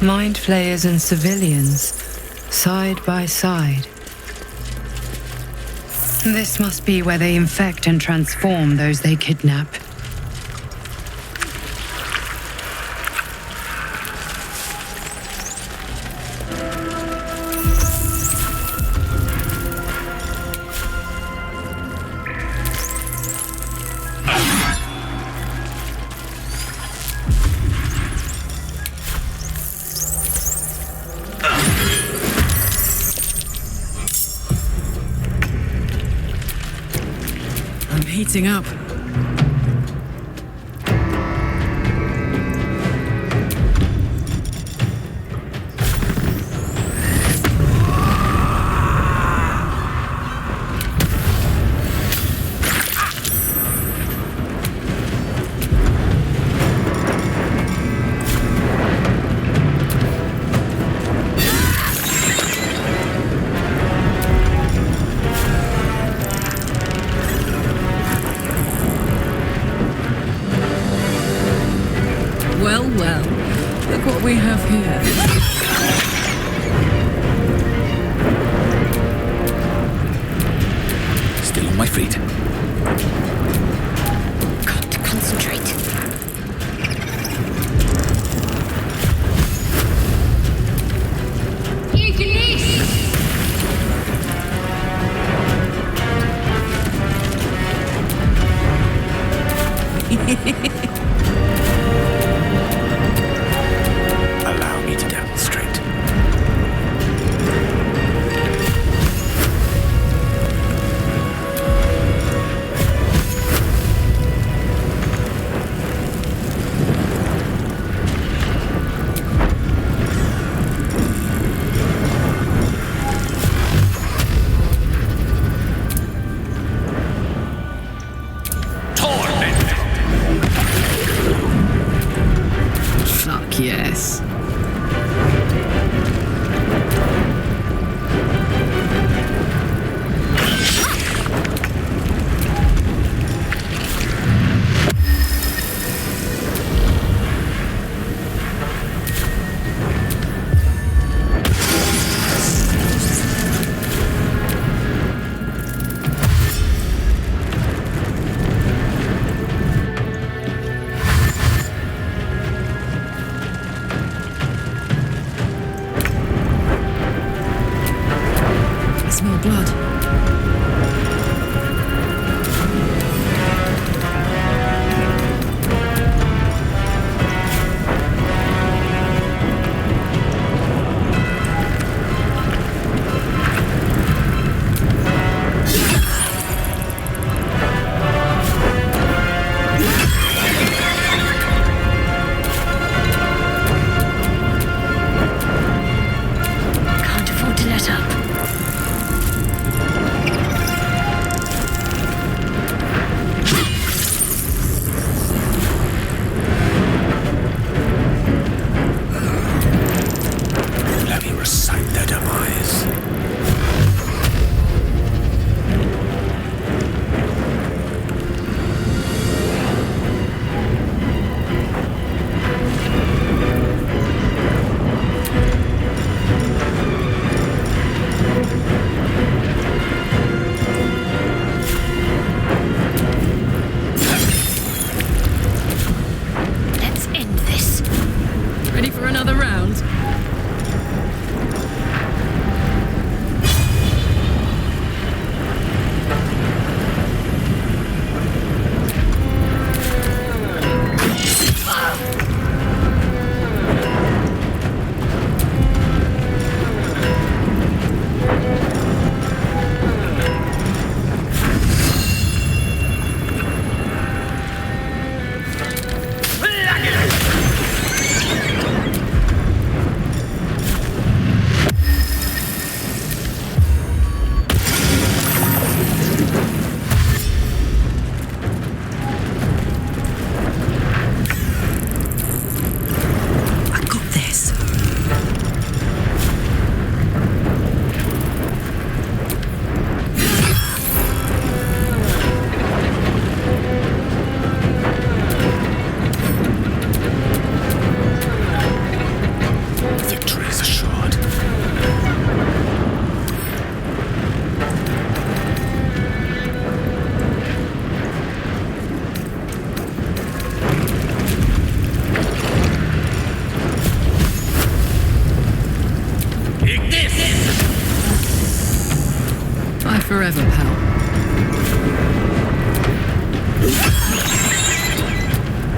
Mind flayers and civilians, side by side. This must be where they infect and transform those they kidnap. Heating up. Well, look what we have here. Still on my feet. Got to concentrate. Allow me to demonstrate.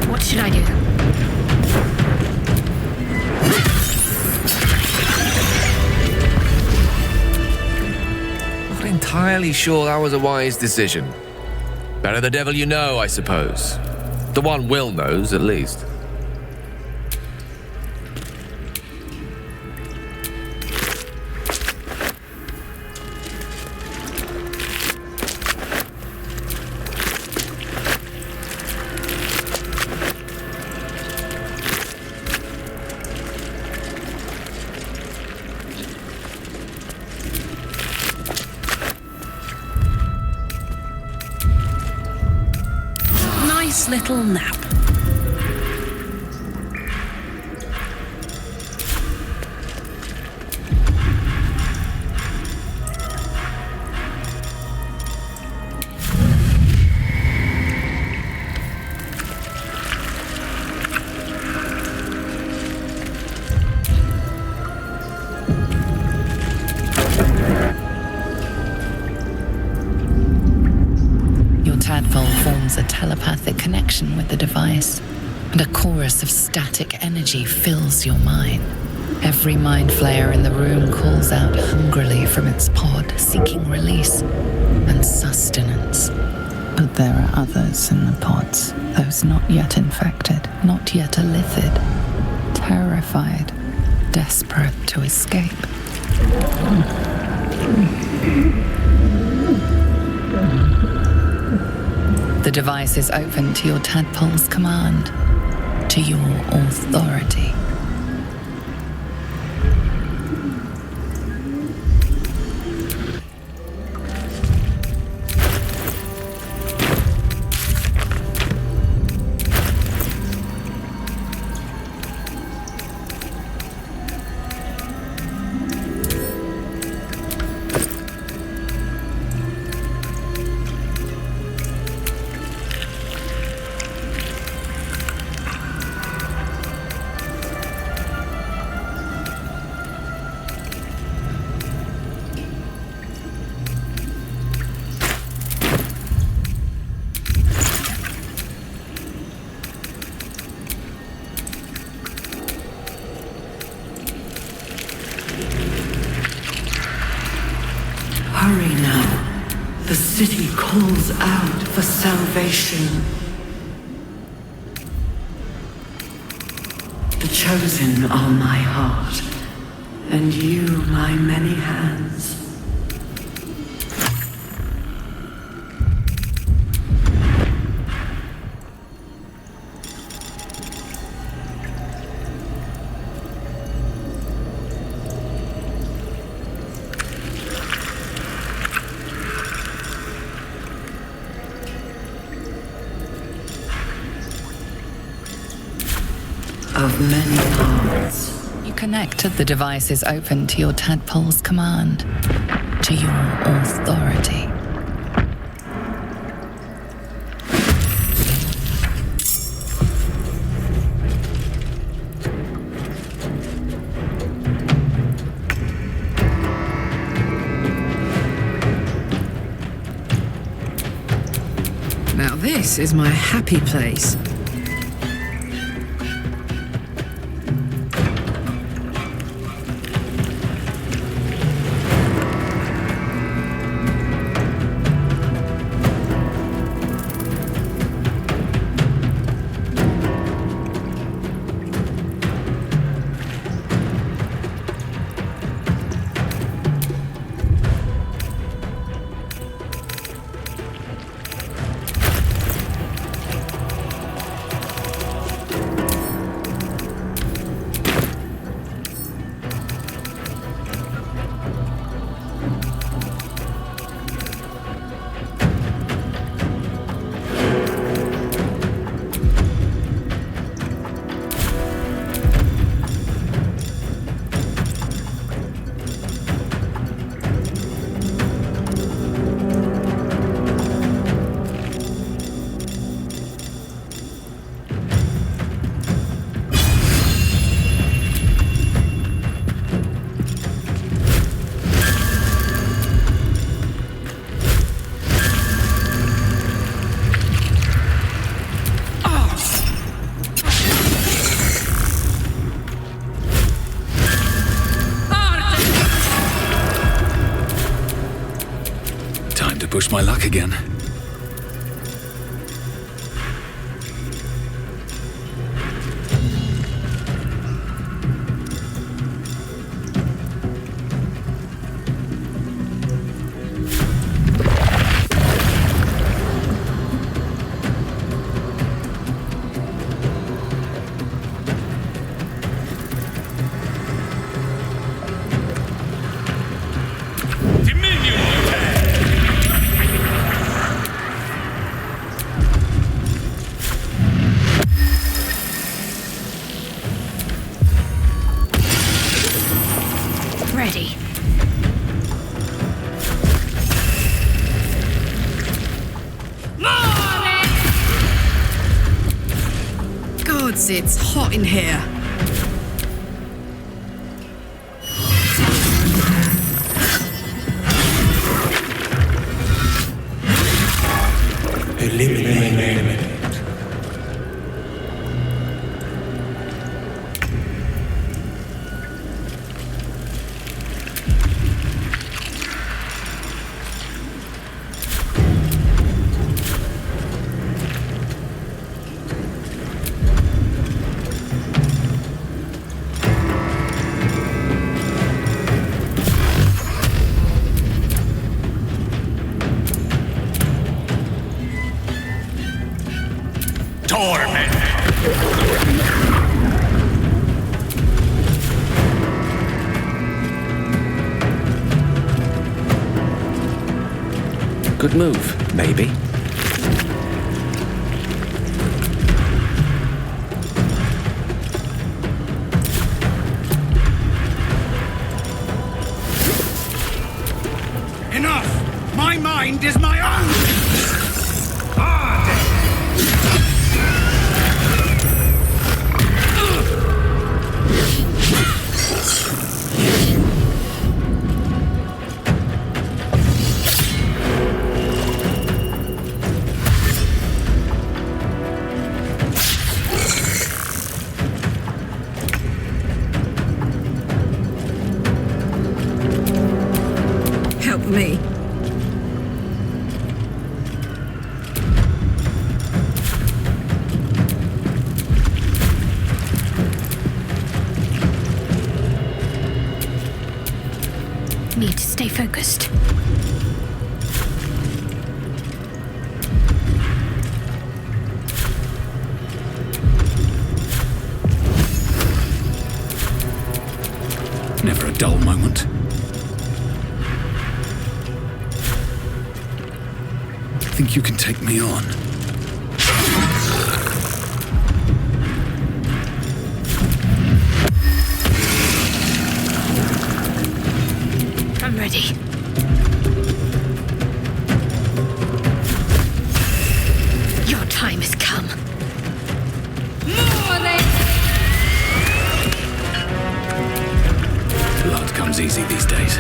What should I do? Not entirely sure that was a wise decision. Better the devil you know, I suppose. The one Will knows, at least. Nice little nap. Tadpole forms a telepathic connection with the device, and a chorus of static energy fills your mind. Every mind flayer in the room calls out hungrily from its pod, seeking release and sustenance. But there are others in the pods, those not yet infected, not yet Illithid, terrified, desperate to escape. The device is open to your tadpole's command, to your authority. Hurry now. The city calls out for salvation. The chosen are my heart, and you my many hands. Of many parts. You connect. The device is open to your tadpole's command, to your authority. Now this is my happy place. to push my luck again. Ready. Gods, it's hot in here. Good move, maybe. Enough! My mind is my own! Hard! Help me. Need to stay focused. Never a dull moment. Think you can take me on? I'm ready. Your time has come. Blood comes easy these days.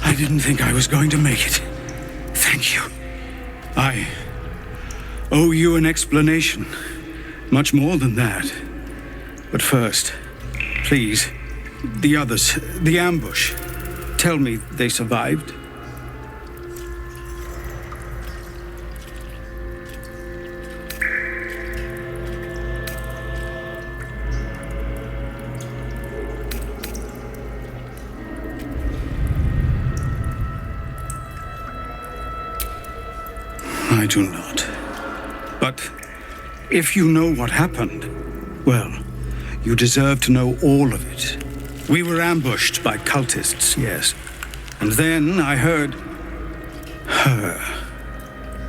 I didn't think I was going to make it. Thank you. I owe you an explanation. Much more than that. But first, please, the others, the ambush. Tell me they survived. I do not. But if you know what happened, well, you deserve to know all of it. We were ambushed by cultists, yes. And then I heard her,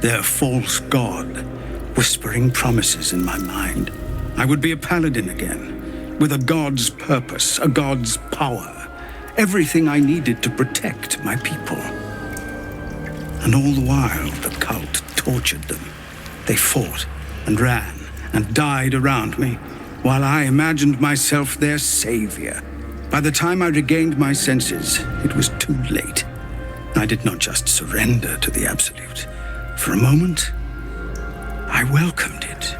their false god, whispering promises in my mind. I would be a paladin again, with a god's purpose, a god's power. Everything I needed to protect my people. And all the while, the cult tortured them. They fought and ran and died around me, while I imagined myself their savior. By the time I regained my senses, it was too late. I did not just surrender to the Absolute. For a moment, I welcomed it.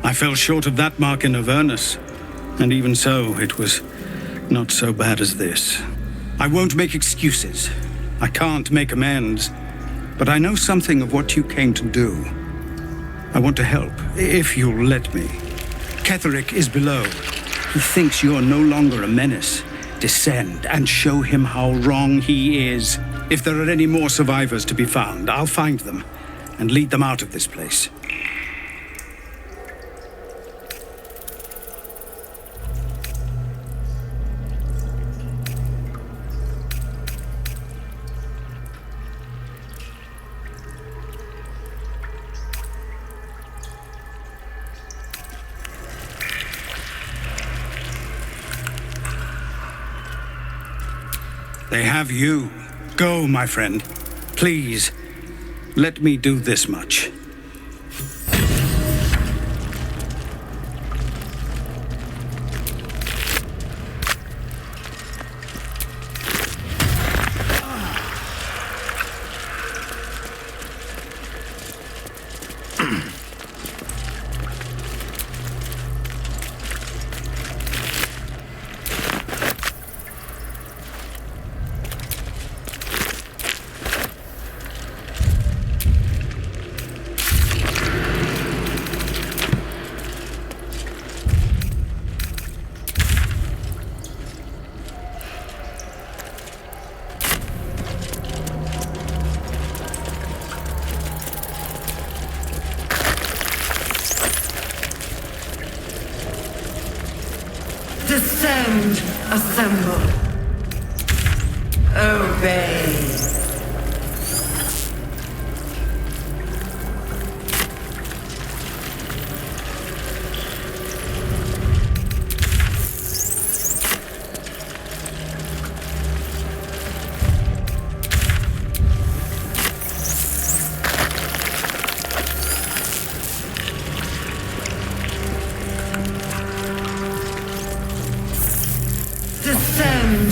I fell short of that mark in Avernus, and even so, it was not so bad as this. I won't make excuses. I can't make amends, but I know something of what you came to do. I want to help, if you'll let me. Ketheric is below. He thinks you're no longer a menace. Descend and show him how wrong he is. If there are any more survivors to be found, I'll find them and lead them out of this place. They have you. Go, my friend. Please, let me do this much. Descend, assemble. Obey.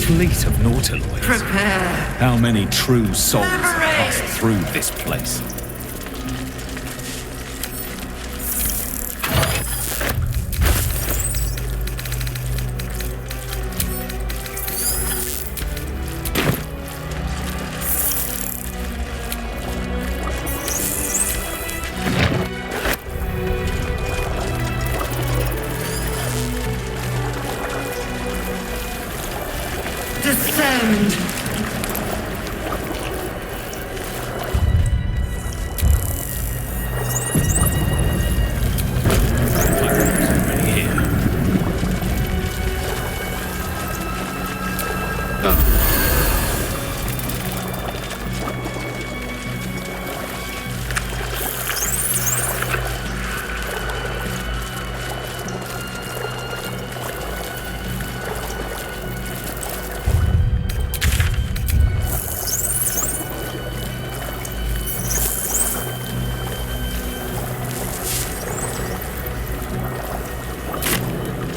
Fleet of Nautiloids. Prepare. How many true souls have passed through this place? Descend.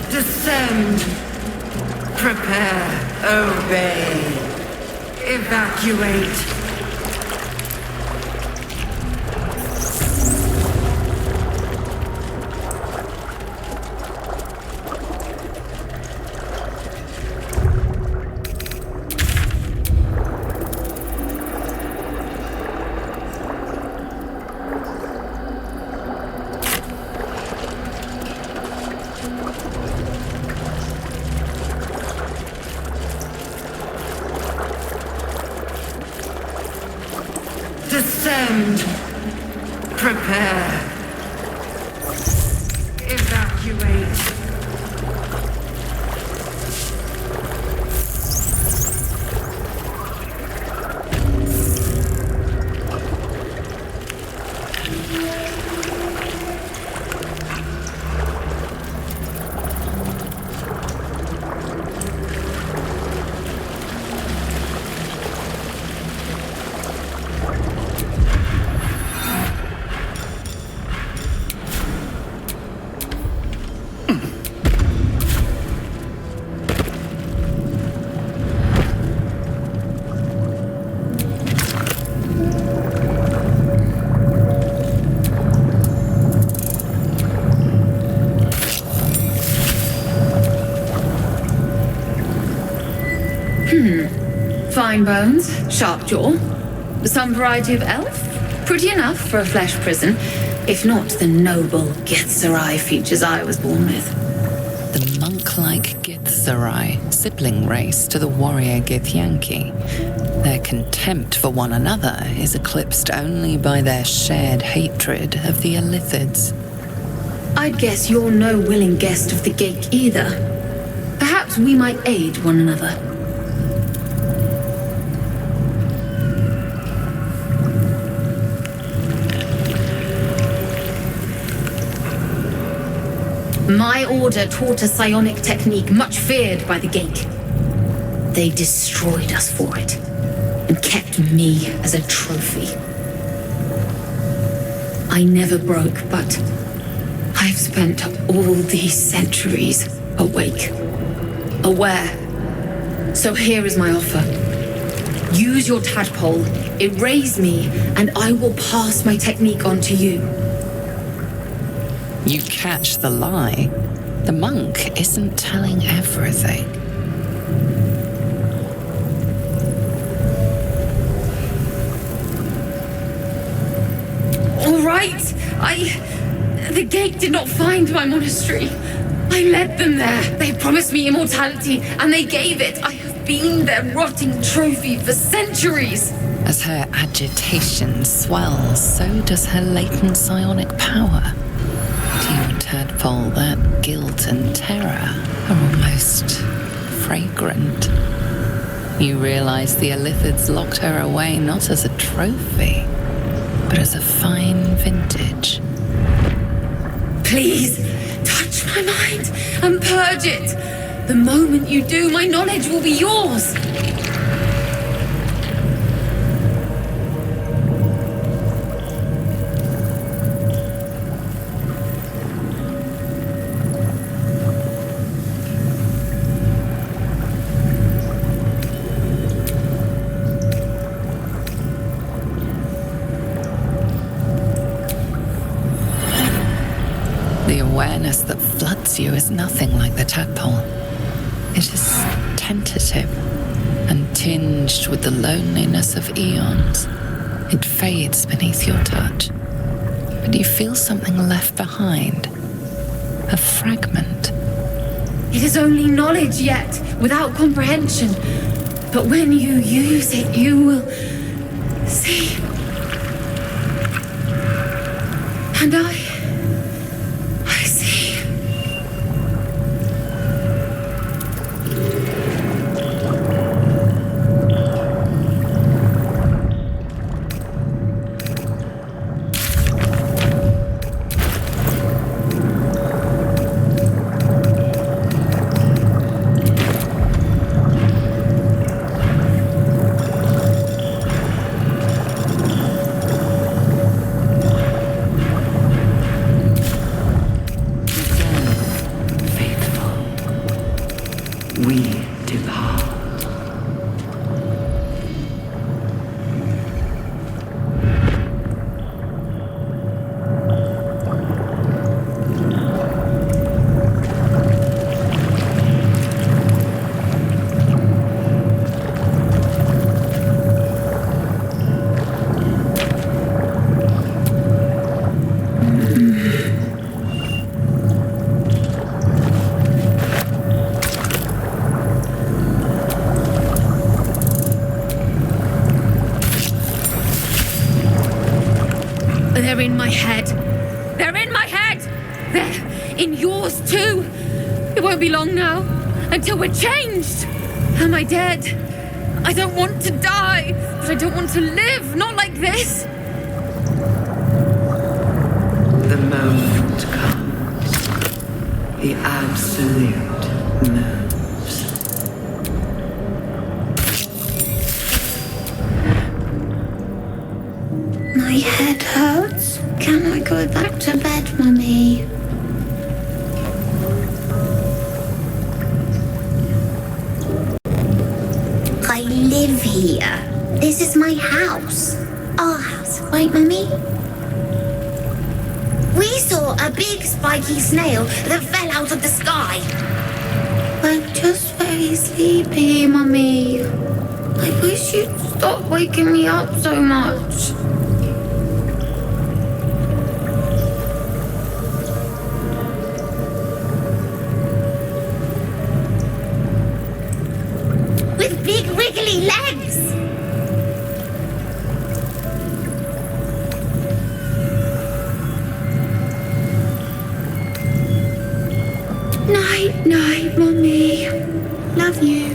Descend. Prepare. Obey. Evacuate. Fine bones, sharp jaw, some variety of elf. Pretty enough for a flesh prison, if not the noble Githyanki features I was born with. The monk-like Githyanki, sibling race to the warrior Githyanki. Their contempt for one another is eclipsed only by their shared hatred of the Illithids. I'd guess you're no willing guest of the gate either. Perhaps we might aid one another. My order taught a psionic technique much feared by the gate. They destroyed us for it, and kept me as a trophy. I never broke, but I've spent all these centuries awake, aware. So here is my offer. Use your tadpole, erase me, and I will pass my technique on to you. You catch the lie. The monk isn't telling everything. All right, the gate did not find my monastery. I led them there. They promised me immortality, and they gave it. I have been their rotting trophy for centuries. As her agitation swells, so does her latent psionic power. To your tadpole, that guilt and terror are almost fragrant. You realize the Illithids locked her away not as a trophy, but as a fine vintage. Please, touch my mind and purge it. The moment you do, my knowledge will be yours. The awareness that floods you is nothing like the tadpole. It is tentative and tinged with the loneliness of eons. It fades beneath your touch, but you feel something left behind. A fragment. It is only knowledge yet, without comprehension. But when you use it, you will see. And I see. We depart. They're in my head. They're in my head. They're in yours too. It won't be long now until we're changed. Am I dead? I don't want to die, but I don't want to live. Not like this. The moment comes. The absolute moves. My head hurts. Can I go back to bed, Mummy? I live here. This is my house. Our house, right, Mummy? We saw a big spiky snail that fell out of the sky. I'm just very stay sleepy, Mummy. I wish you'd stop waking me up so much. With big wiggly legs. Night, night, Mummy. Love you.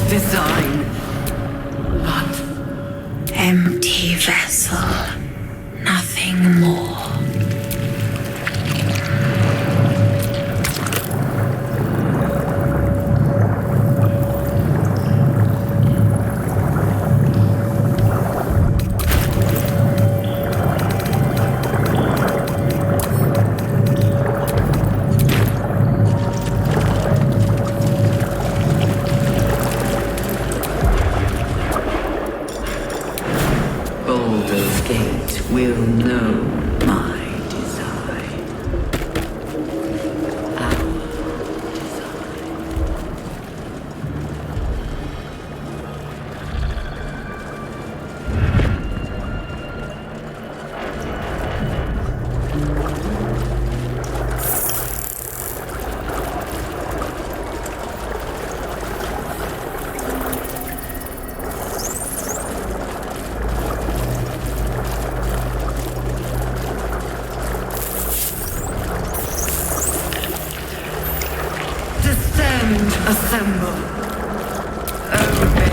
Design, but Empty vessel. Nothing more. Baldur's Gate will know my design. Our design. Descend, assemble. Obey.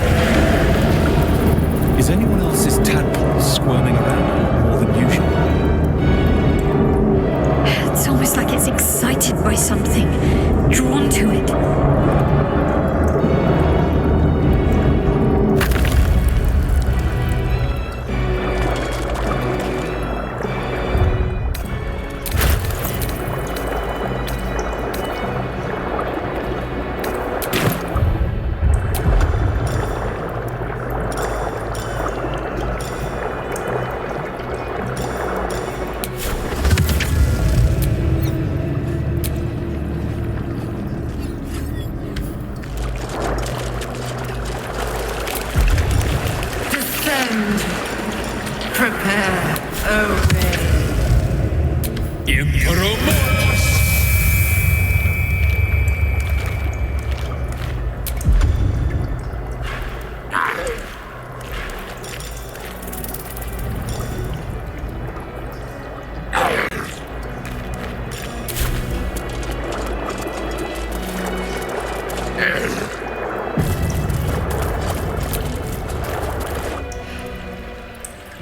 Is anyone else's tadpole squirming around more than usual? It's almost like it's excited by something, drawn to it. Descend. Prepare. Obey.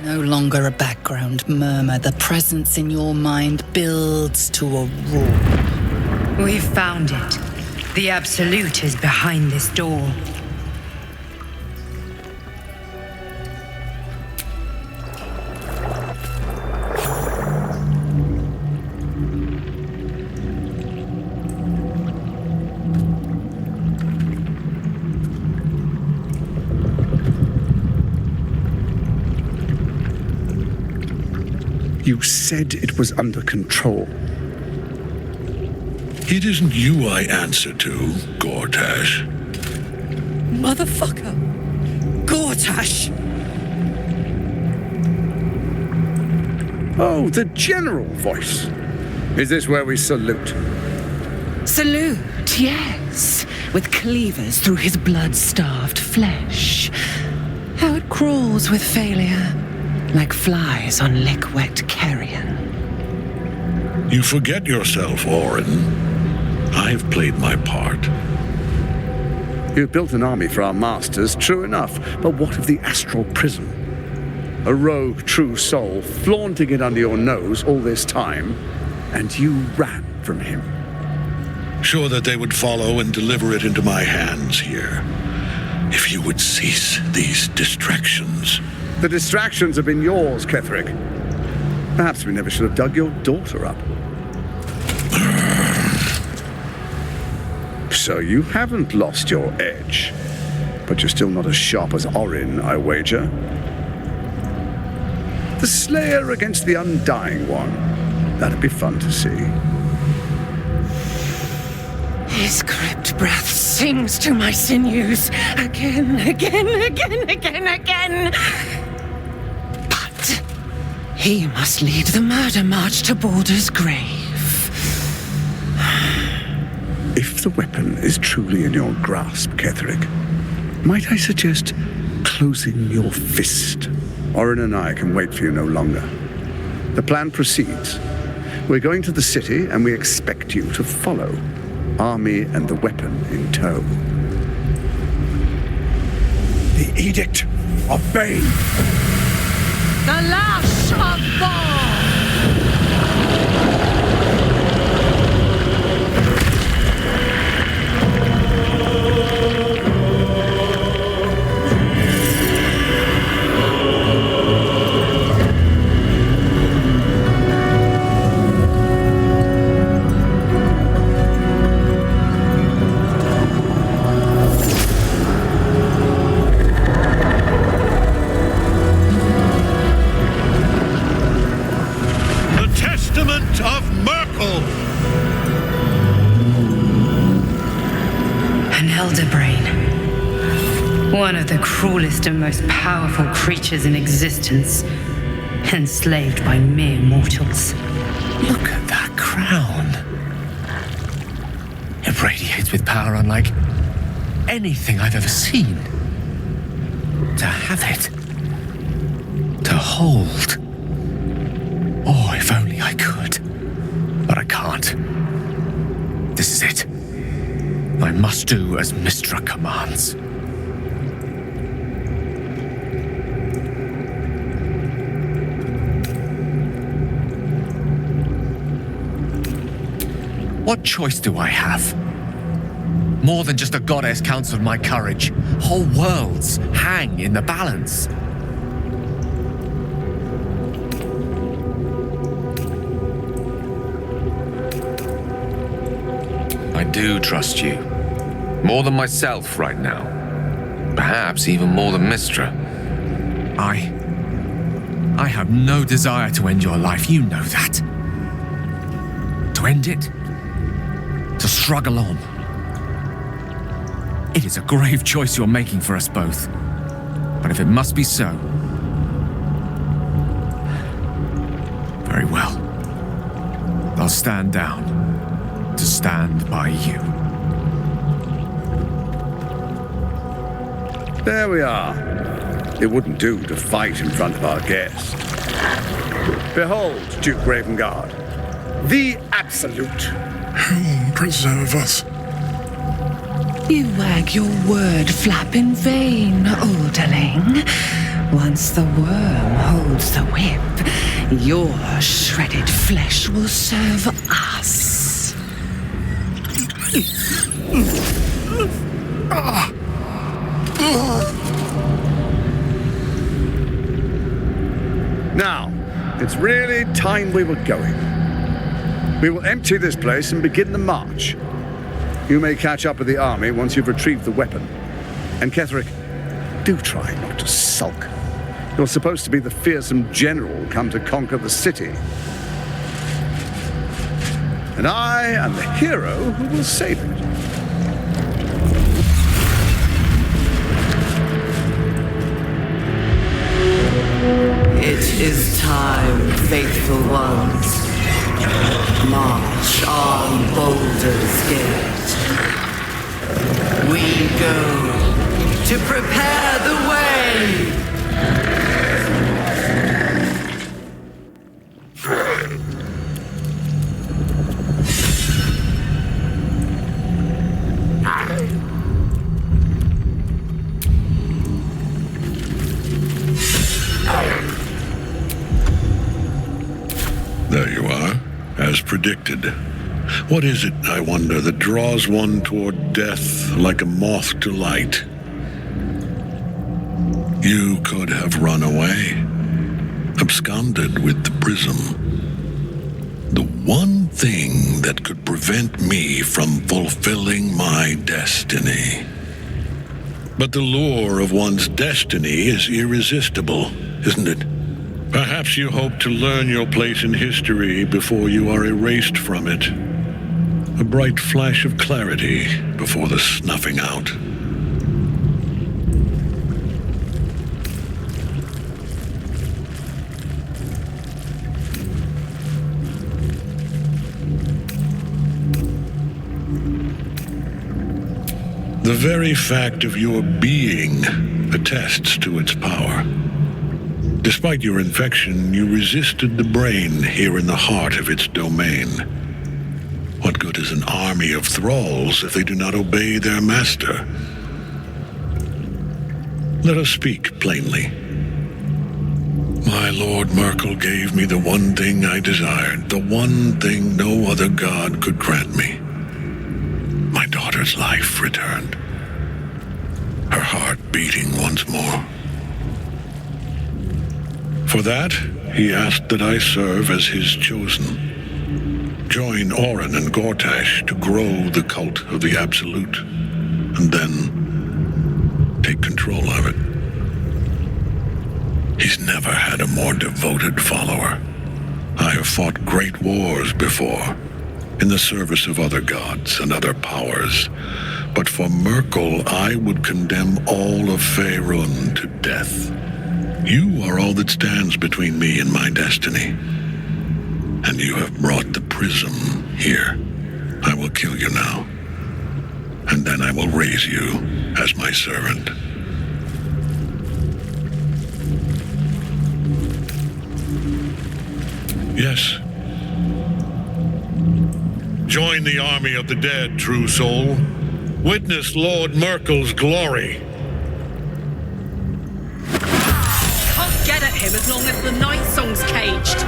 No longer a background murmur. The presence in your mind builds to a roar. We've found it. The Absolute is behind this door. You said it was under control. It isn't you I answer to, Gortash. Motherfucker! Gortash! Oh, the general voice. Is this where we salute? Salute, yes, with cleavers through his blood-starved flesh. How it crawls with failure, like flies on lick-wet carrion. You forget yourself, Orin. I've played my part. You've built an army for our masters, true enough, but what of the astral prism? A rogue true soul flaunting it under your nose all this time, and you ran from him. Sure that they would follow and deliver it into my hands here. If you would cease these distractions. The distractions have been yours, Ketherick. Perhaps we never should have dug your daughter up. So you haven't lost your edge. But you're still not as sharp as Orin, I wager. The Slayer against the Undying One. That'd be fun to see. His crypt breath sings to my sinews. Again. But he must lead the murder march to Baldur's grave. If the weapon is truly in your grasp, Ketherick, might I suggest closing your fist? Orin and I can wait for you no longer. The plan proceeds. We're going to the city, and we expect you to follow. Army and the weapon in tow. The Edict of Bane. The lash of Thor! One of the cruelest and most powerful creatures in existence, enslaved by mere mortals. Look at that crown. It radiates with power unlike anything I've ever seen. To have it. To hold. Oh, if only I could. But I can't. This is it. I must do as Mystra commands. What choice do I have? More than just a goddess counseled my courage. Whole worlds hang in the balance. I do trust you. More than myself right now. Perhaps even more than Mystra. I have no desire to end your life, you know that. To end it? To struggle on. It is a grave choice you're making for us both. But if it must be so, very well. I'll stand down to stand by you. There we are. It wouldn't do to fight in front of our guest. Behold, Duke Ravengard, the Absolute. Preserve us. You wag your word flap in vain, Alderling. Once the worm holds the whip, your shredded flesh will serve us. Now, it's really time we were going. We will empty this place and begin the march. You may catch up with the army once you've retrieved the weapon. And Ketherick, do try not to sulk. You're supposed to be the fearsome general come to conquer the city. And I am the hero who will save it. It is time, faithful ones. March on Baldur's Gate. We go to prepare the way. There you are, as predicted. What is it, I wonder, that draws one toward death like a moth to light? You could have run away, absconded with the prism. The one thing that could prevent me from fulfilling my destiny. But the lure of one's destiny is irresistible, isn't it? Perhaps you hope to learn your place in history before you are erased from it. A bright flash of clarity before the snuffing out. The very fact of your being attests to its power. Despite your infection, you resisted the brain here in the heart of its domain. What good is an army of thralls if they do not obey their master? Let us speak plainly. My Lord Merkel gave me the one thing I desired, the one thing no other god could grant me. My daughter's life returned, her heart beating once more. For that, he asked that I serve as his chosen. Join Orin and Gortash to grow the cult of the Absolute, and then take control of it. He's never had a more devoted follower. I have fought great wars before, in the service of other gods and other powers. But for Merkel, I would condemn all of Faerun to death. You are all that stands between me and my destiny. And you have brought the prism here. I will kill you now. And then I will raise you as my servant. Yes. Join the army of the dead, true soul. Witness Lord Merkel's glory. Can't get at him as long as the night song's caged.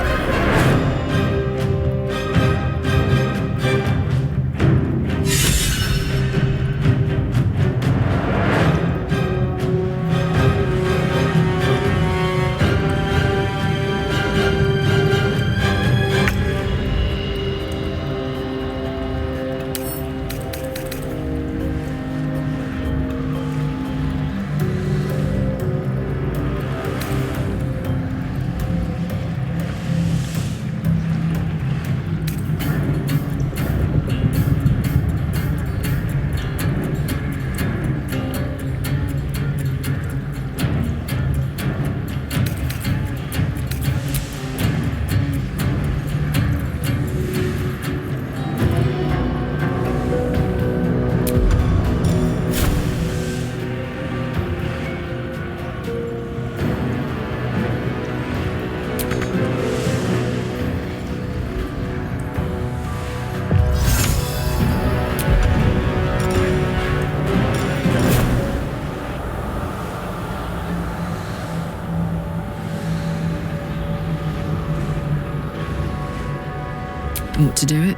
Ought to do it.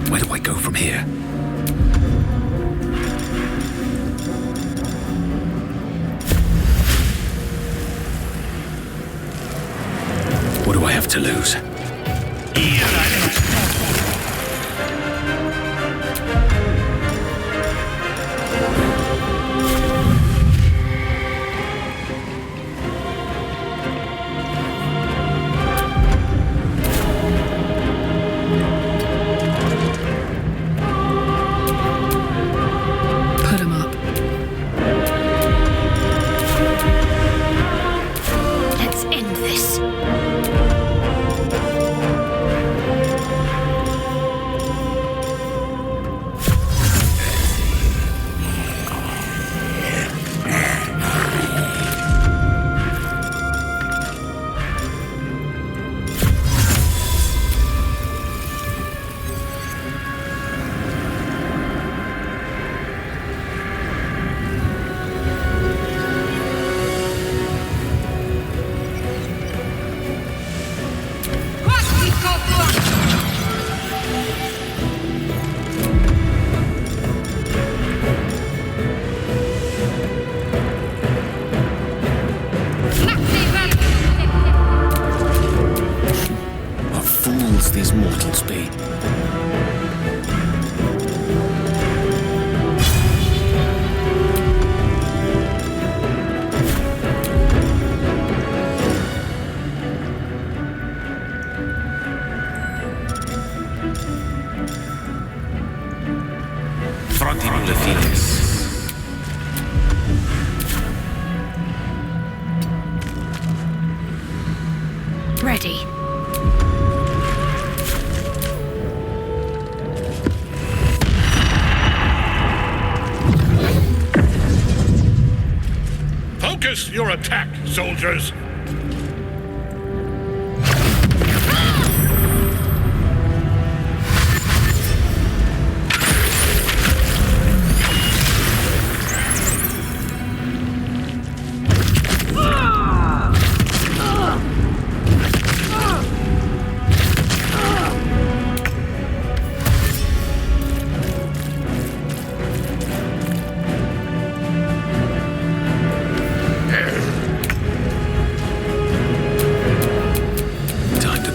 Where do I go from here? What do I have to lose? Put 'em up. Let's end this. ready. Focus your attack, soldiers!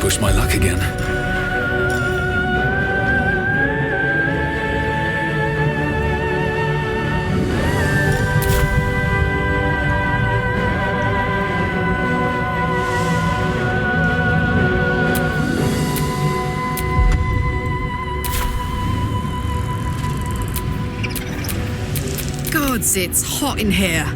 Push my luck again. Gods, it's hot in here.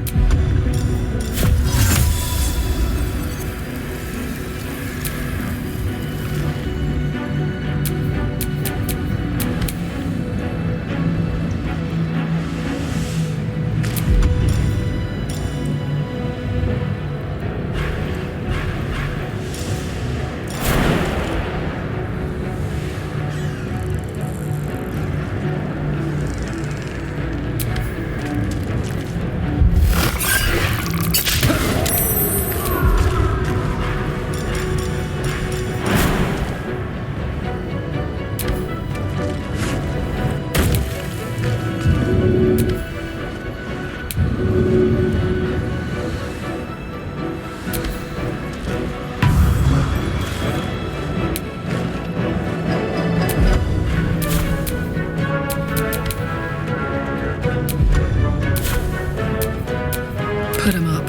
Put him up.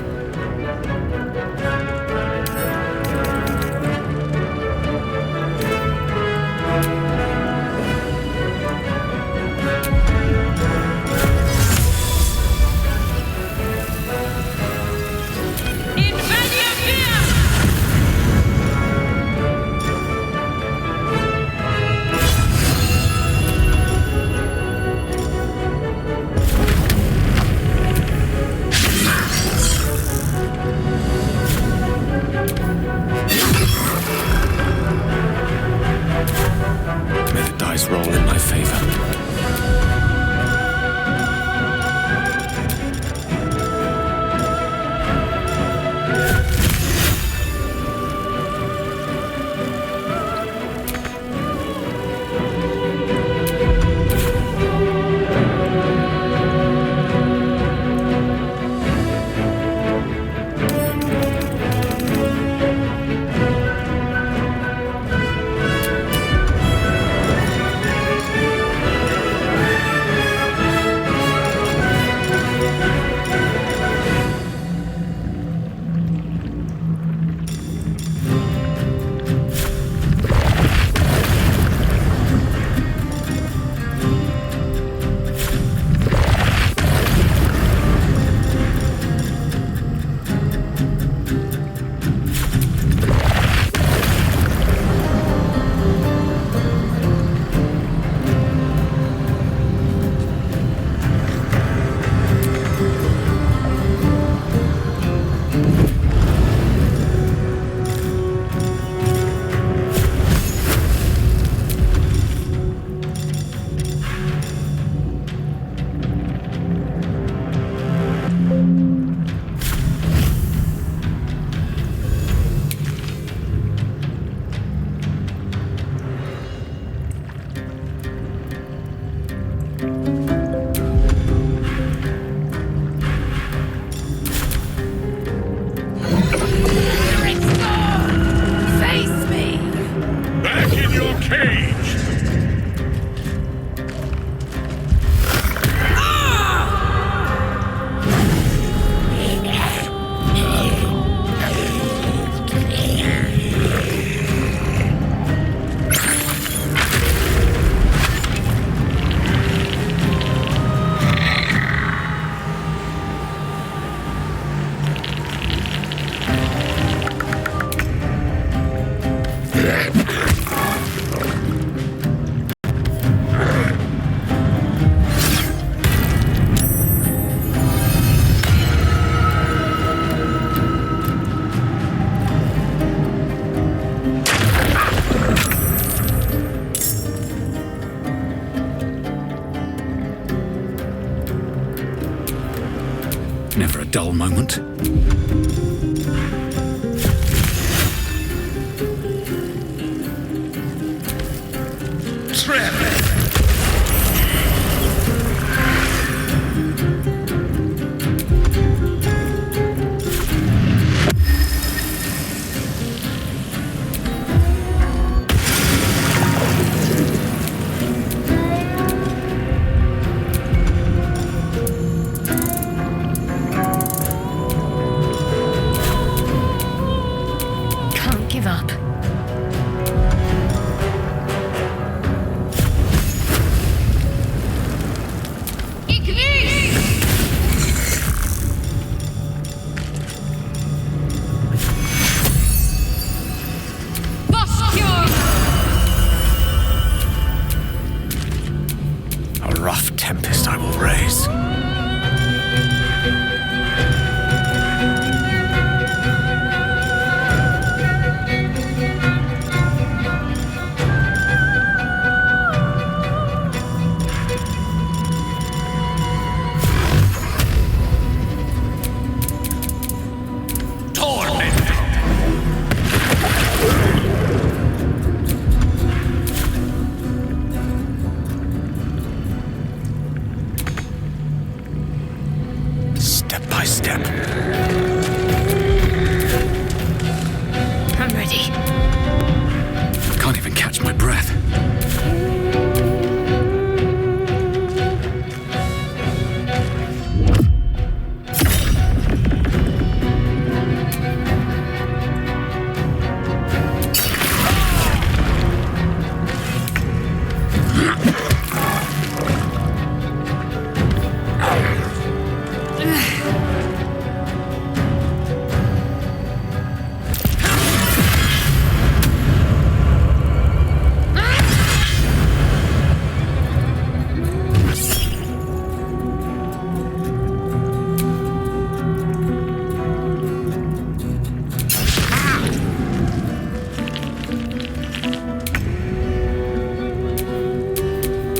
Never a dull moment. Can't give up. A rough tempest I will raise. Step by step. I'm ready. Can't even catch my breath.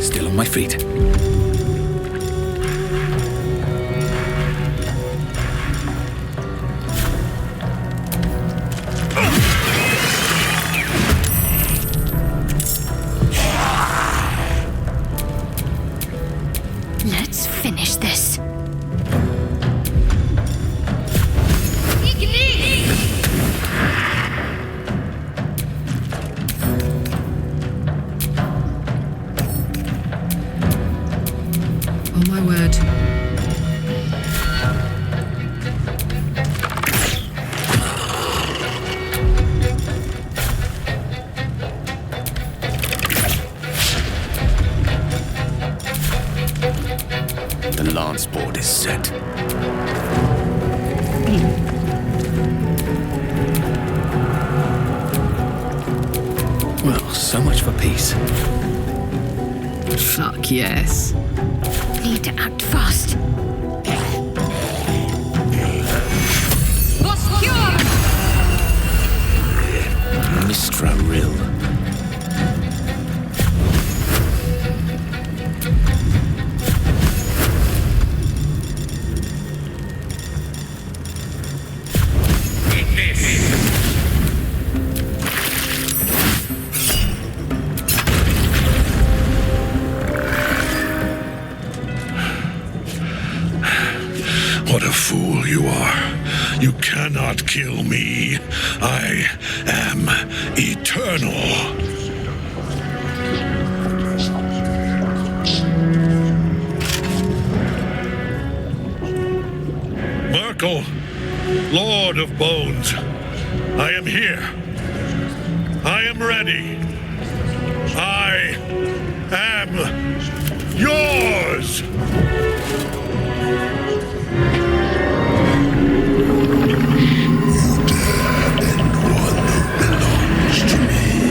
Still on my feet. Let's finish this. Oh my word. The lance board is set. Well, so much for peace. Fuck yes. Need to act fast. Mistra Rill. What a fool you are. You cannot kill me. I am eternal. Merkel, Lord of Bones, I am here. I am ready. I am yours. One who belongs to me.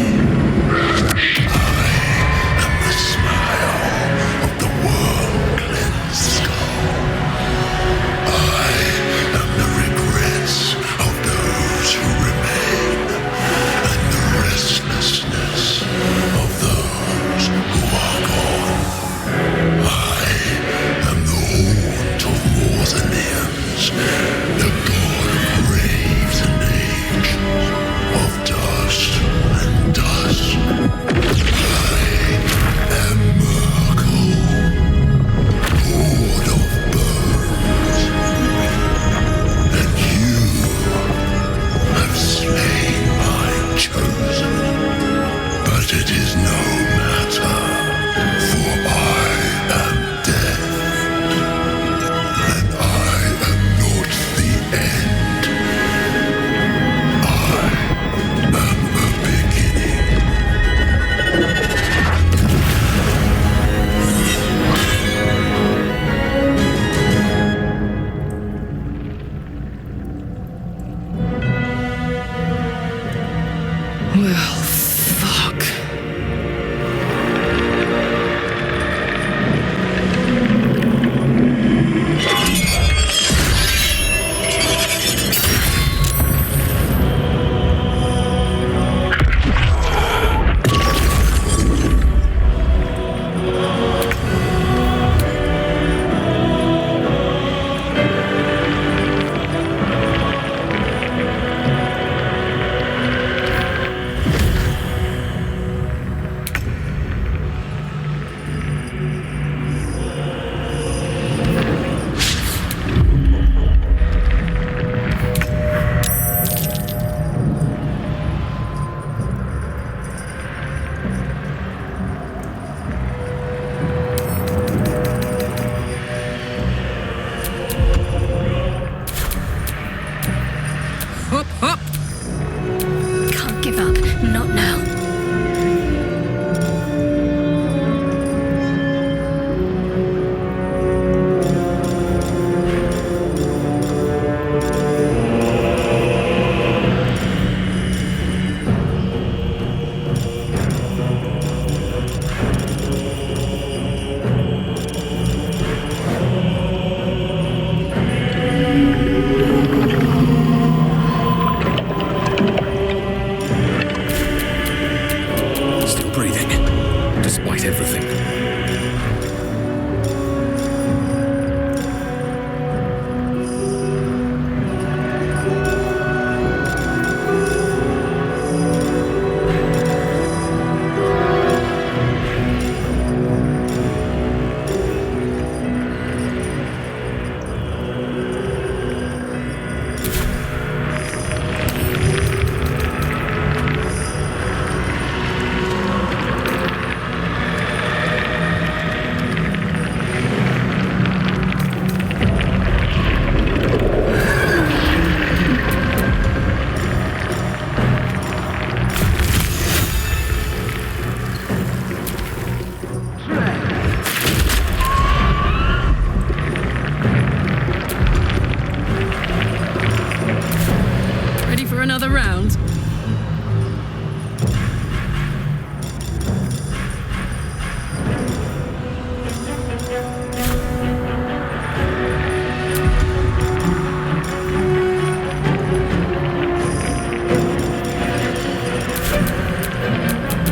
for another round?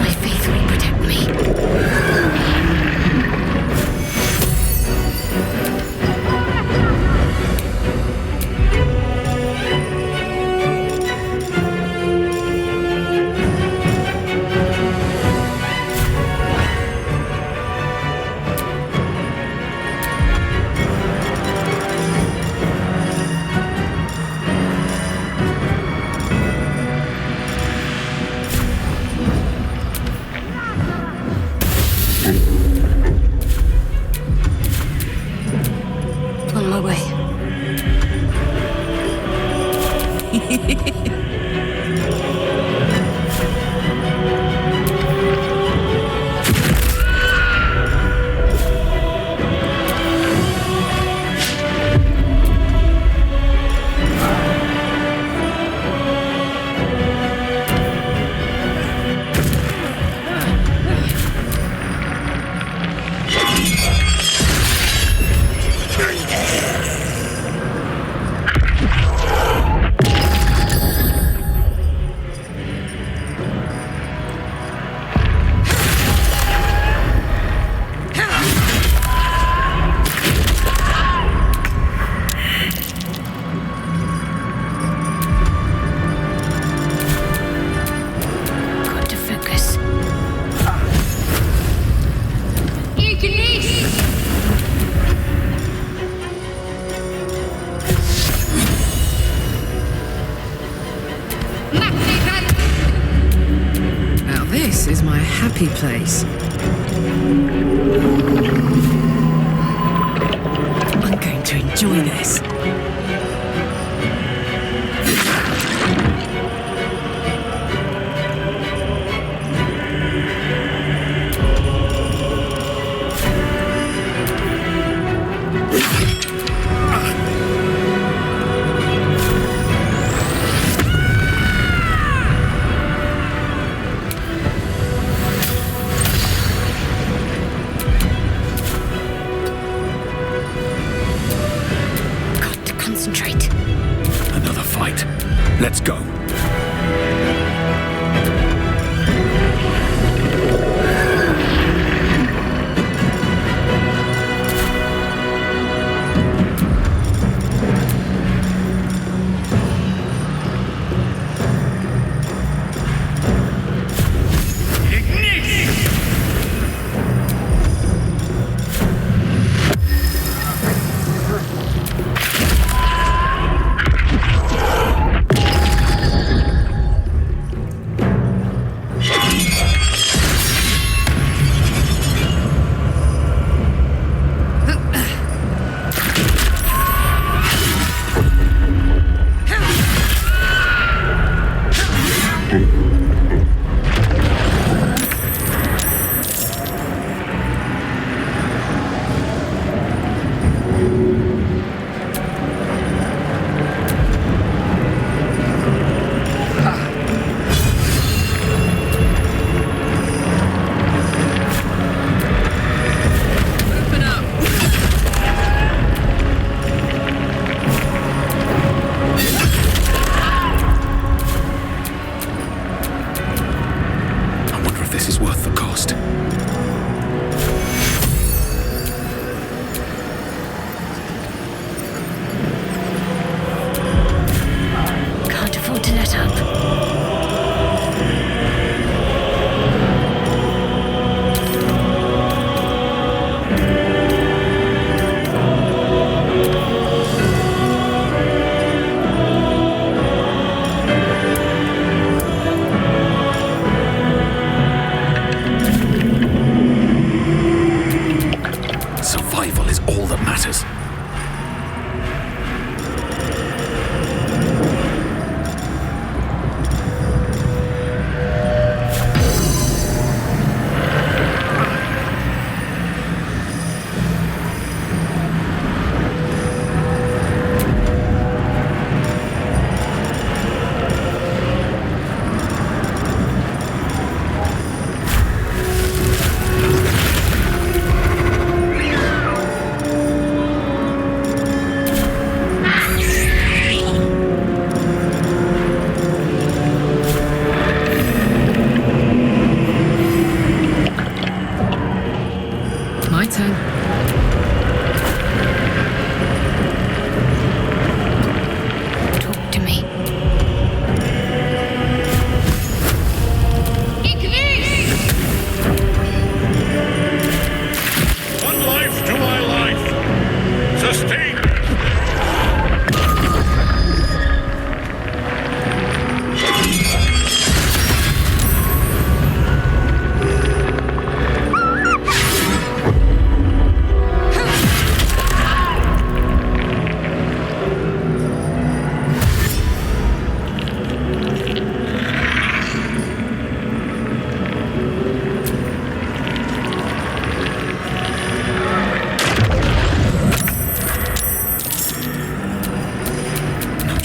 My faith will protect me. On my way. Got to focus. You can eat! Now this is my happy place. I'm going to enjoy this. Got to concentrate. Another fight. Let's go.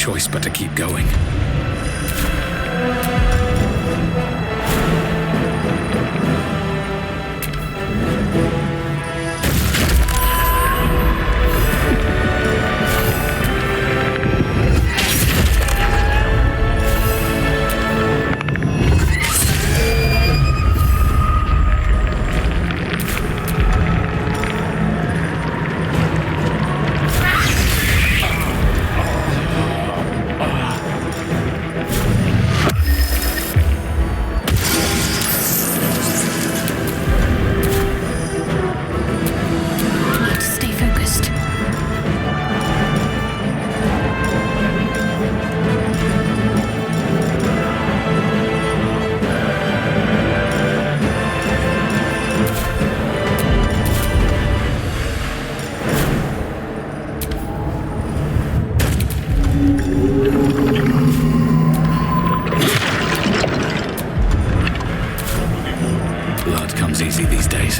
choice but to keep going. Easy these days.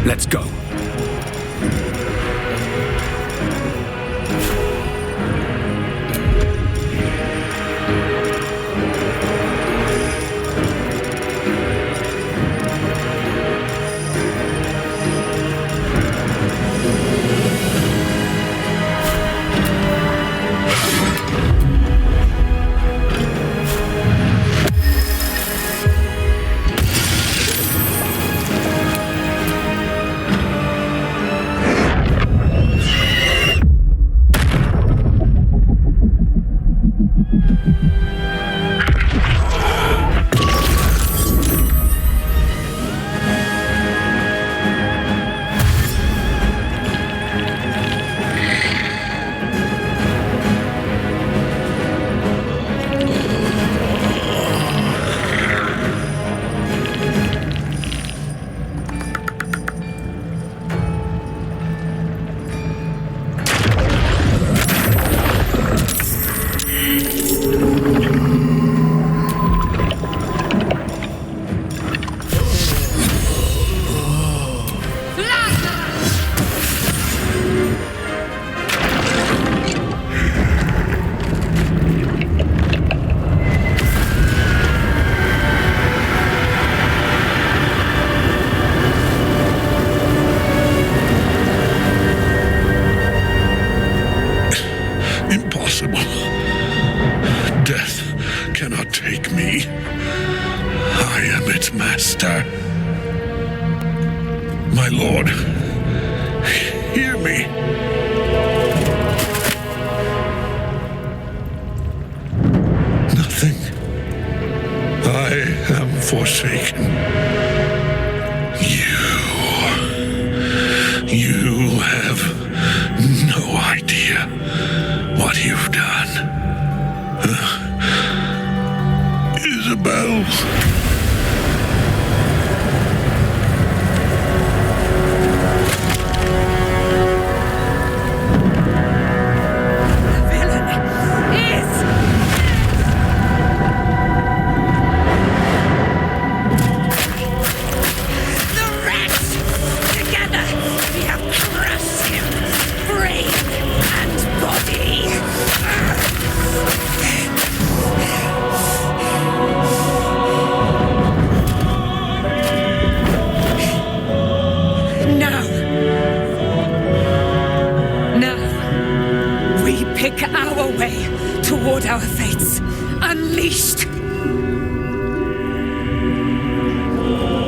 Let's go.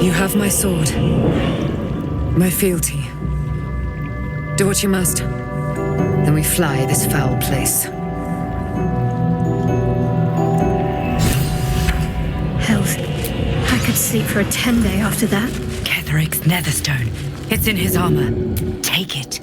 You have my sword. My fealty. Do what you must. Then we fly this foul place. Hells. I could sleep for a 10-day after that. Ketheric's netherstone. It's in his armor. Take it.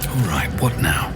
All right, what now?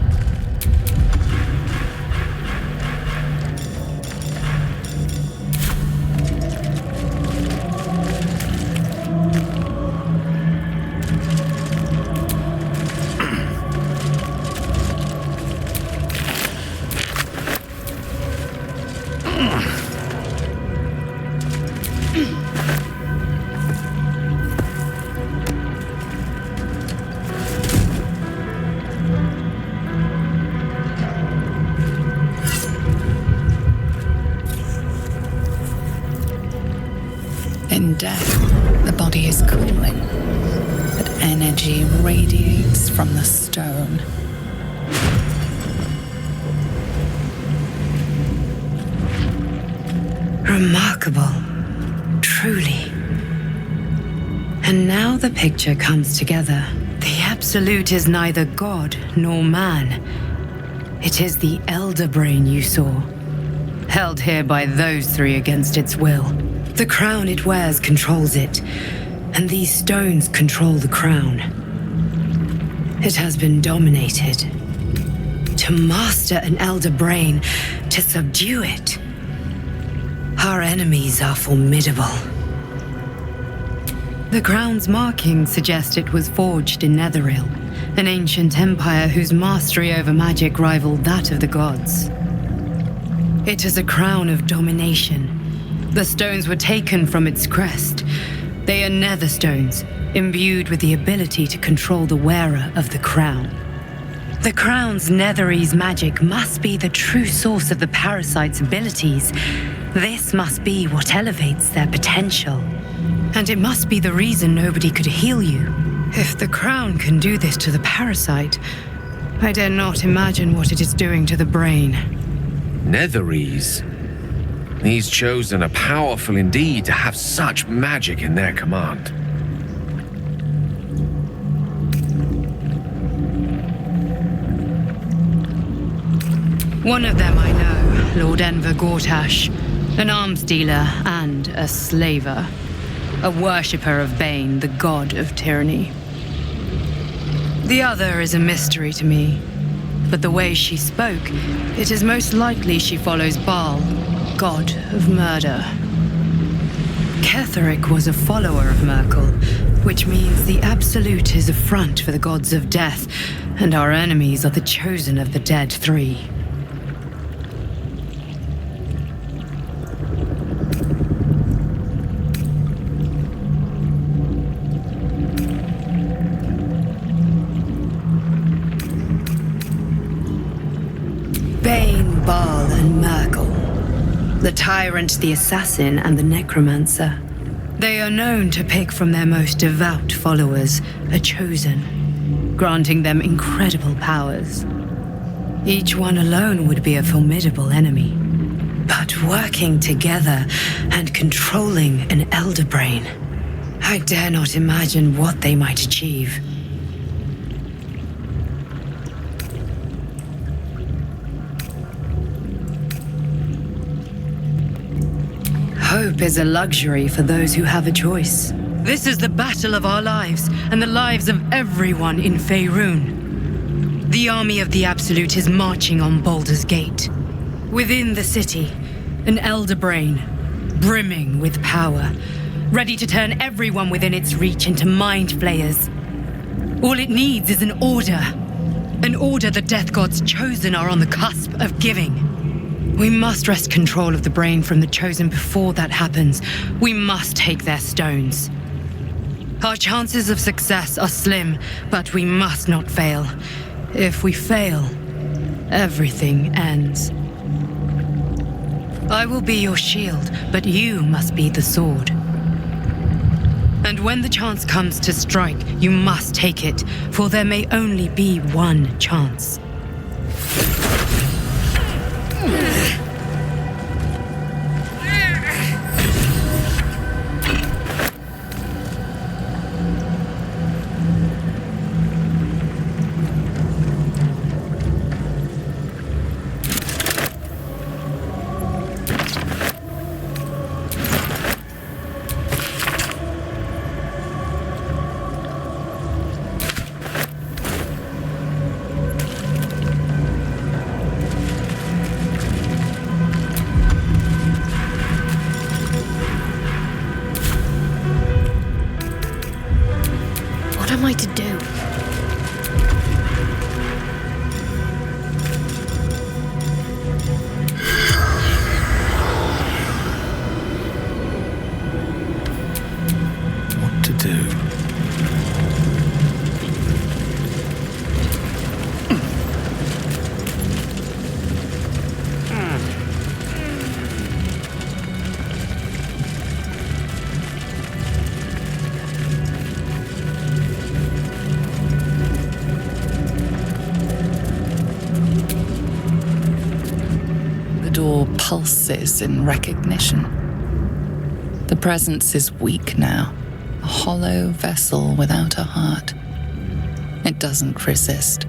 In death, the body is cooling, but energy radiates from the stone. Remarkable. Truly. And now the picture comes together. The Absolute is neither god nor man. It is the Elder Brain you saw, held here by those three against its will. The crown it wears controls it, and these stones control the crown. It has been dominated. To master an Elder Brain, to subdue it. Our enemies are formidable. The crown's markings suggest it was forged in Netheril, an ancient empire whose mastery over magic rivaled that of the gods. It is a crown of domination. The stones were taken from its crest. They are nether stones, imbued with the ability to control the wearer of the crown. The crown's Netherese magic must be the true source of the parasites' abilities. This must be what elevates their potential. And it must be the reason nobody could heal you. If the crown can do this to the parasite, I dare not imagine what it is doing to the brain. Netherese. These chosen are powerful indeed to have such magic in their command. One of them I know, Lord Enver Gortash, an arms dealer and a slaver, a worshipper of Bane, the god of tyranny. The other is a mystery to me, but the way she spoke, it is most likely she follows Baal, god of murder. Ketheric was a follower of Merkel, which means the Absolute is a front for the gods of death, and our enemies are the chosen of the dead three. Bane, Baal, and Merkel. The tyrant, the assassin, and the necromancer. They are known to pick from their most devout followers a chosen, granting them incredible powers. Each one alone would be a formidable enemy. But working together and controlling an Elder Brain, I dare not imagine what they might achieve. Hope is a luxury for those who have a choice. This is the battle of our lives, and the lives of everyone in Faerun. The army of the Absolute is marching on Baldur's Gate. Within the city, an Elder Brain, brimming with power, ready to turn everyone within its reach into mind flayers. All it needs is an order the Death Gods chosen are on the cusp of giving. We must wrest control of the brain from the chosen before that happens. We must take their stones. Our chances of success are slim, but we must not fail. If we fail, everything ends. I will be your shield, but you must be the sword. And when the chance comes to strike, you must take it, for there may only be one chance. What am I to do? What to do? The door pulses in recognition. The presence is weak now, a hollow vessel without a heart. It doesn't resist.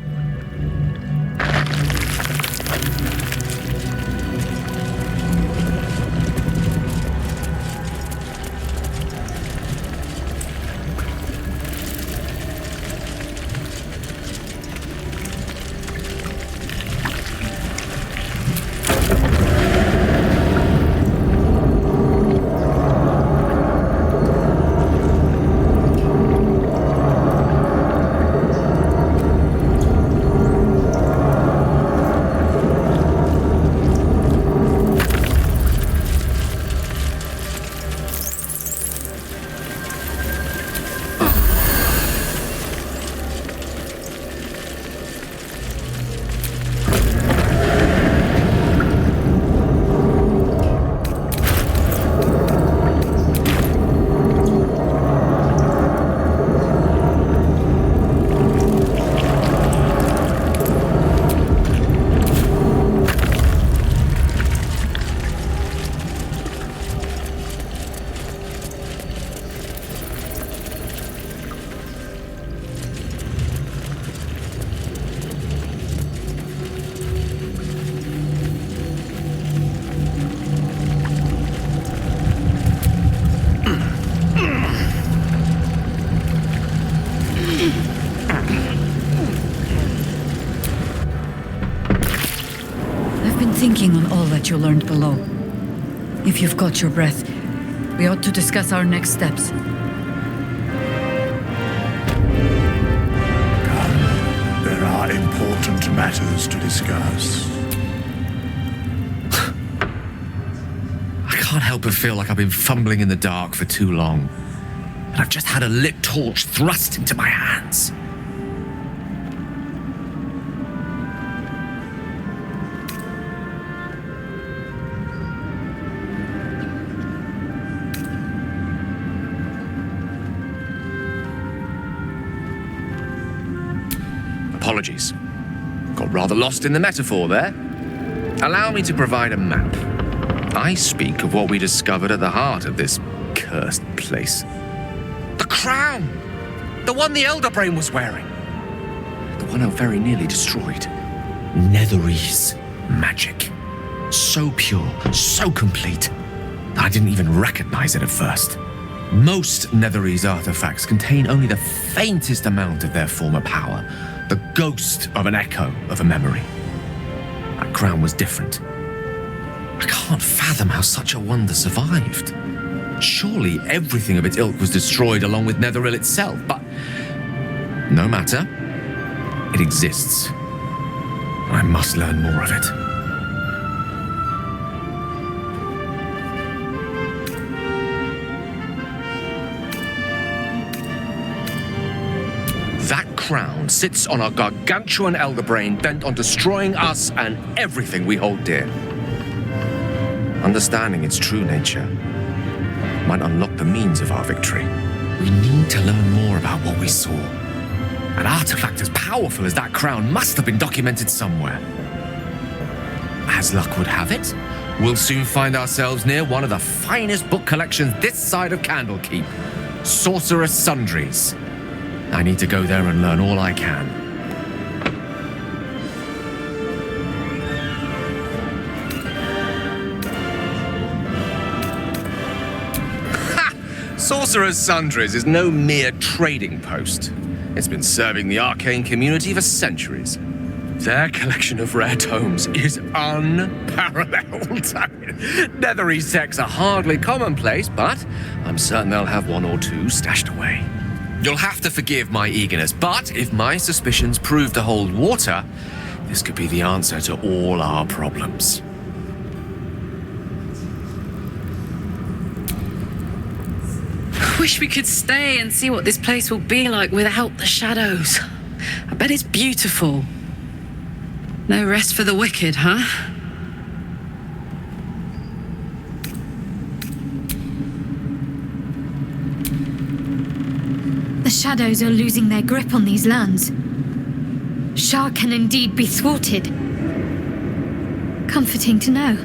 Thinking on all that you learned below. If you've got your breath, we ought to discuss our next steps. Come, there are important matters to discuss. I can't help but feel like I've been fumbling in the dark for too long. And I've just had a lit torch thrust into my hands. Apologies. Got rather lost in the metaphor there. Allow me to provide a map. I speak of what we discovered at the heart of this cursed place. The crown! The one the Elder Brain was wearing. The one I very nearly destroyed. Netherese magic. So pure, so complete, that I didn't even recognize it at first. Most Netherese artifacts contain only the faintest amount of their former power, the ghost of an echo of a memory. That crown was different. I can't fathom how such a wonder survived. Surely everything of its ilk was destroyed along with Netheril itself, but no matter. It exists. I must learn more of it. That crown sits on a gargantuan elder brain bent on destroying us and everything we hold dear. understanding its true nature, might unlock the means of our victory. We need to learn more about what we saw. An artifact as powerful as that crown must have been documented somewhere. As luck would have it, we'll soon find ourselves near one of the finest book collections this side of Candlekeep, Sorcerer's Sundries. I need to go there and learn all I can. Sorcerer's Sundries is no mere trading post. It's been serving the arcane community for centuries. Their collection of rare tomes is unparalleled. I mean, Netherese texts are hardly commonplace, but I'm certain they'll have one or two stashed away. You'll have to forgive my eagerness, but if my suspicions prove to hold water, this could be the answer to all our problems. Wish we could stay and see what this place will be like without the shadows. I bet it's beautiful. No rest for the wicked, huh? The shadows are losing their grip on these lands. Shah can indeed be thwarted. Comforting to know.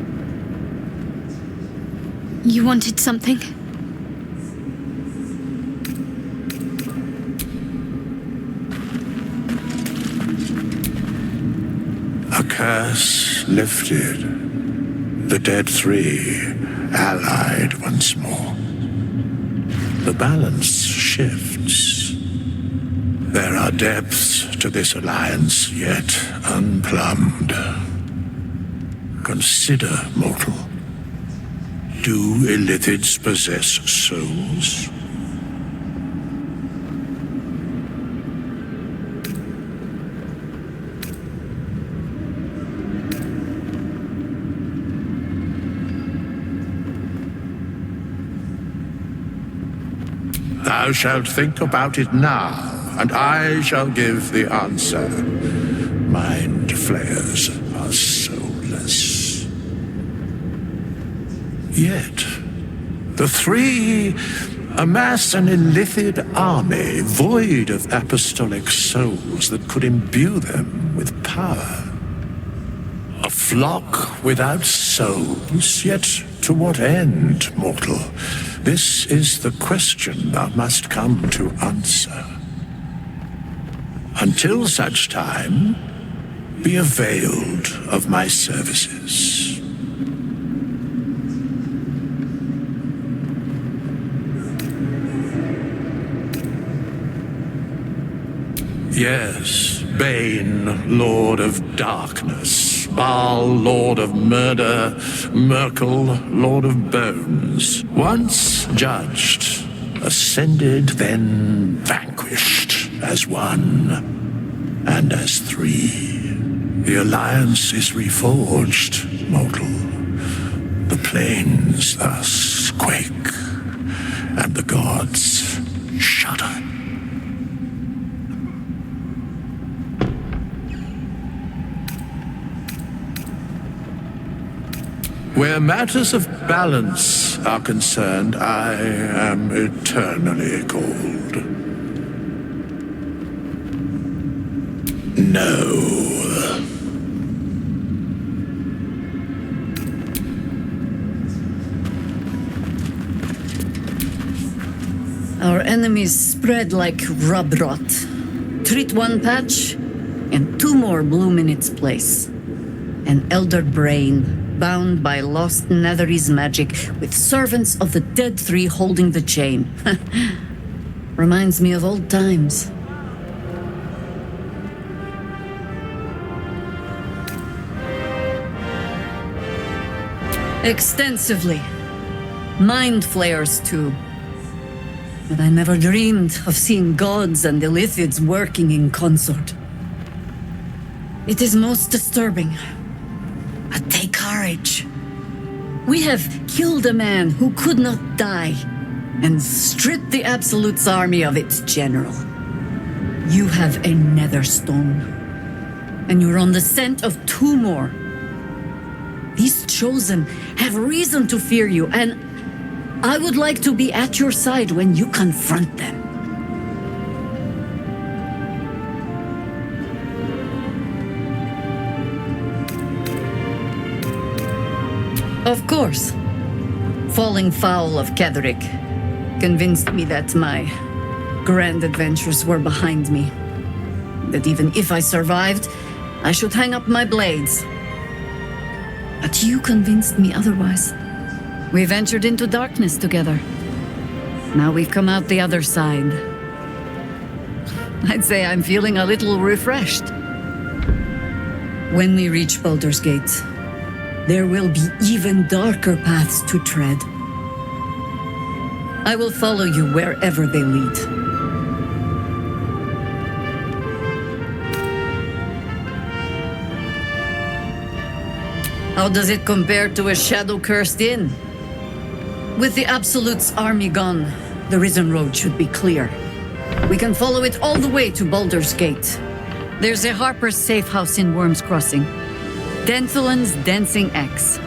You wanted something? A curse lifted. The dead three allied once more. The balance shifts. There are depths to this alliance yet unplumbed. Consider, mortal. Do Illithids possess souls? Thou shalt think about it now, and I shall give the answer. Mind flayers are soulless. Yet, the three amass an Illithid army void of apostolic souls that could imbue them with power. A flock without souls, yet to what end, mortal? This is the question thou must come to answer. Until such time, be availed of my services. Yes, Bane, Lord of Darkness, Baal, Lord of Murder, Merkel, Lord of Bones. Once judged, ascended, then vanquished as one and as three. The alliance is reforged, mortal. The plains thus quake, and the gods shudder. Where matters of balance are concerned, I am eternally cold. No. Our enemies spread like rub rot. Treat one patch, and two more bloom in its place. An elder brain, bound by lost Netherese magic, with servants of the dead three holding the chain. Reminds me of old times. Extensively. Mind flayers, too. But I never dreamed of seeing gods and Illithids working in consort. It is most disturbing. But take courage. We have killed a man who could not die, and stripped the Absolute's army of its general. You have a Netherstone, and you're on the scent of two more. These Chosen have reason to fear you, and I would like to be at your side when you confront them. Of course, falling foul of Ketheric convinced me that my grand adventures were behind me. That even if I survived, I should hang up my blades. But you convinced me otherwise. We ventured into darkness together. Now we've come out the other side. I'd say I'm feeling a little refreshed. When we reach Baldur's Gate, there will be even darker paths to tread. I will follow you wherever they lead. How does it compare to a shadow-cursed inn? With the Absolute's army gone, the Risen Road should be clear. We can follow it all the way to Baldur's Gate. There's a Harper's safe house in Worm's Crossing. Denthalen's Dancing Axe.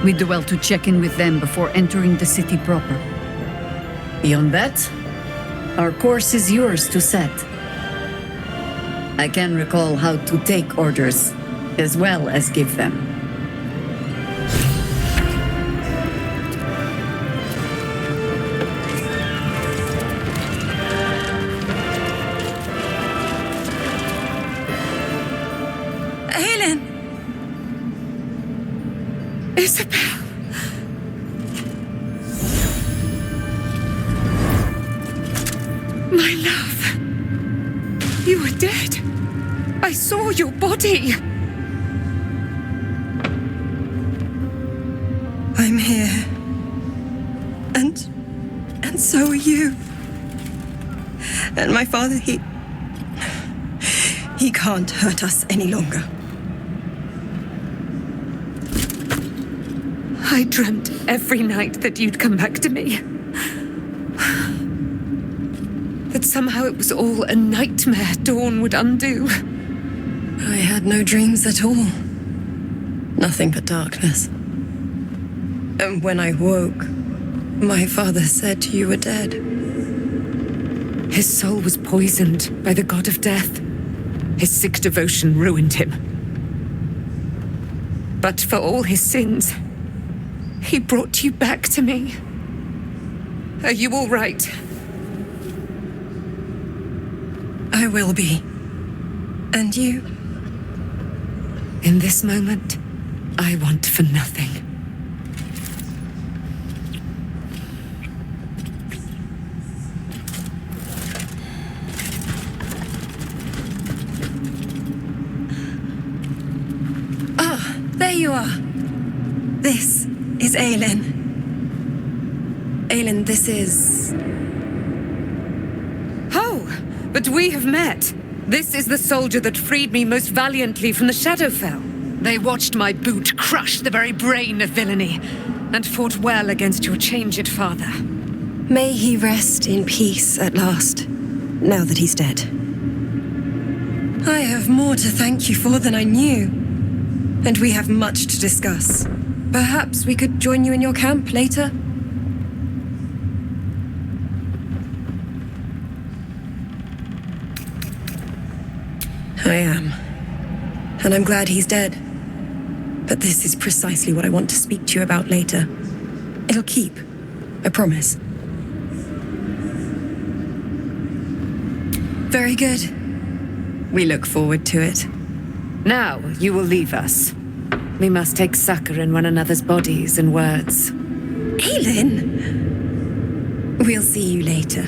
We do well to check in with them before entering the city proper. Beyond that, our course is yours to set. I can recall how to take orders, as well as give them. Isabel! My love! You were dead! I saw your body! I'm here. And so are you. And my father, he can't hurt us any longer. I dreamt every night that you'd come back to me. That somehow it was all a nightmare Dawn would undo. I had no dreams at all. Nothing but darkness. And when I woke, my father said you were dead. His soul was poisoned by the god of death. His sick devotion ruined him. But for all his sins, he brought you back to me. Are you all right? I will be. And you? In this moment, I want for nothing. Ah, there you are. This is Aelin. Aelin, this is... Oh, but we have met. This is the soldier that freed me most valiantly from the Shadowfell. They watched my boot crush the very brain of villainy, and fought well against your changed father. May he rest in peace at last, now that he's dead. I have more to thank you for than I knew, and we have much to discuss. Perhaps we could join you in your camp later? I am. And I'm glad he's dead. But this is precisely what I want to speak to you about later. It'll keep. I promise. Very good. We look forward to it. Now you will leave us. We must take succor in one another's bodies and words. Aelin! We'll see you later.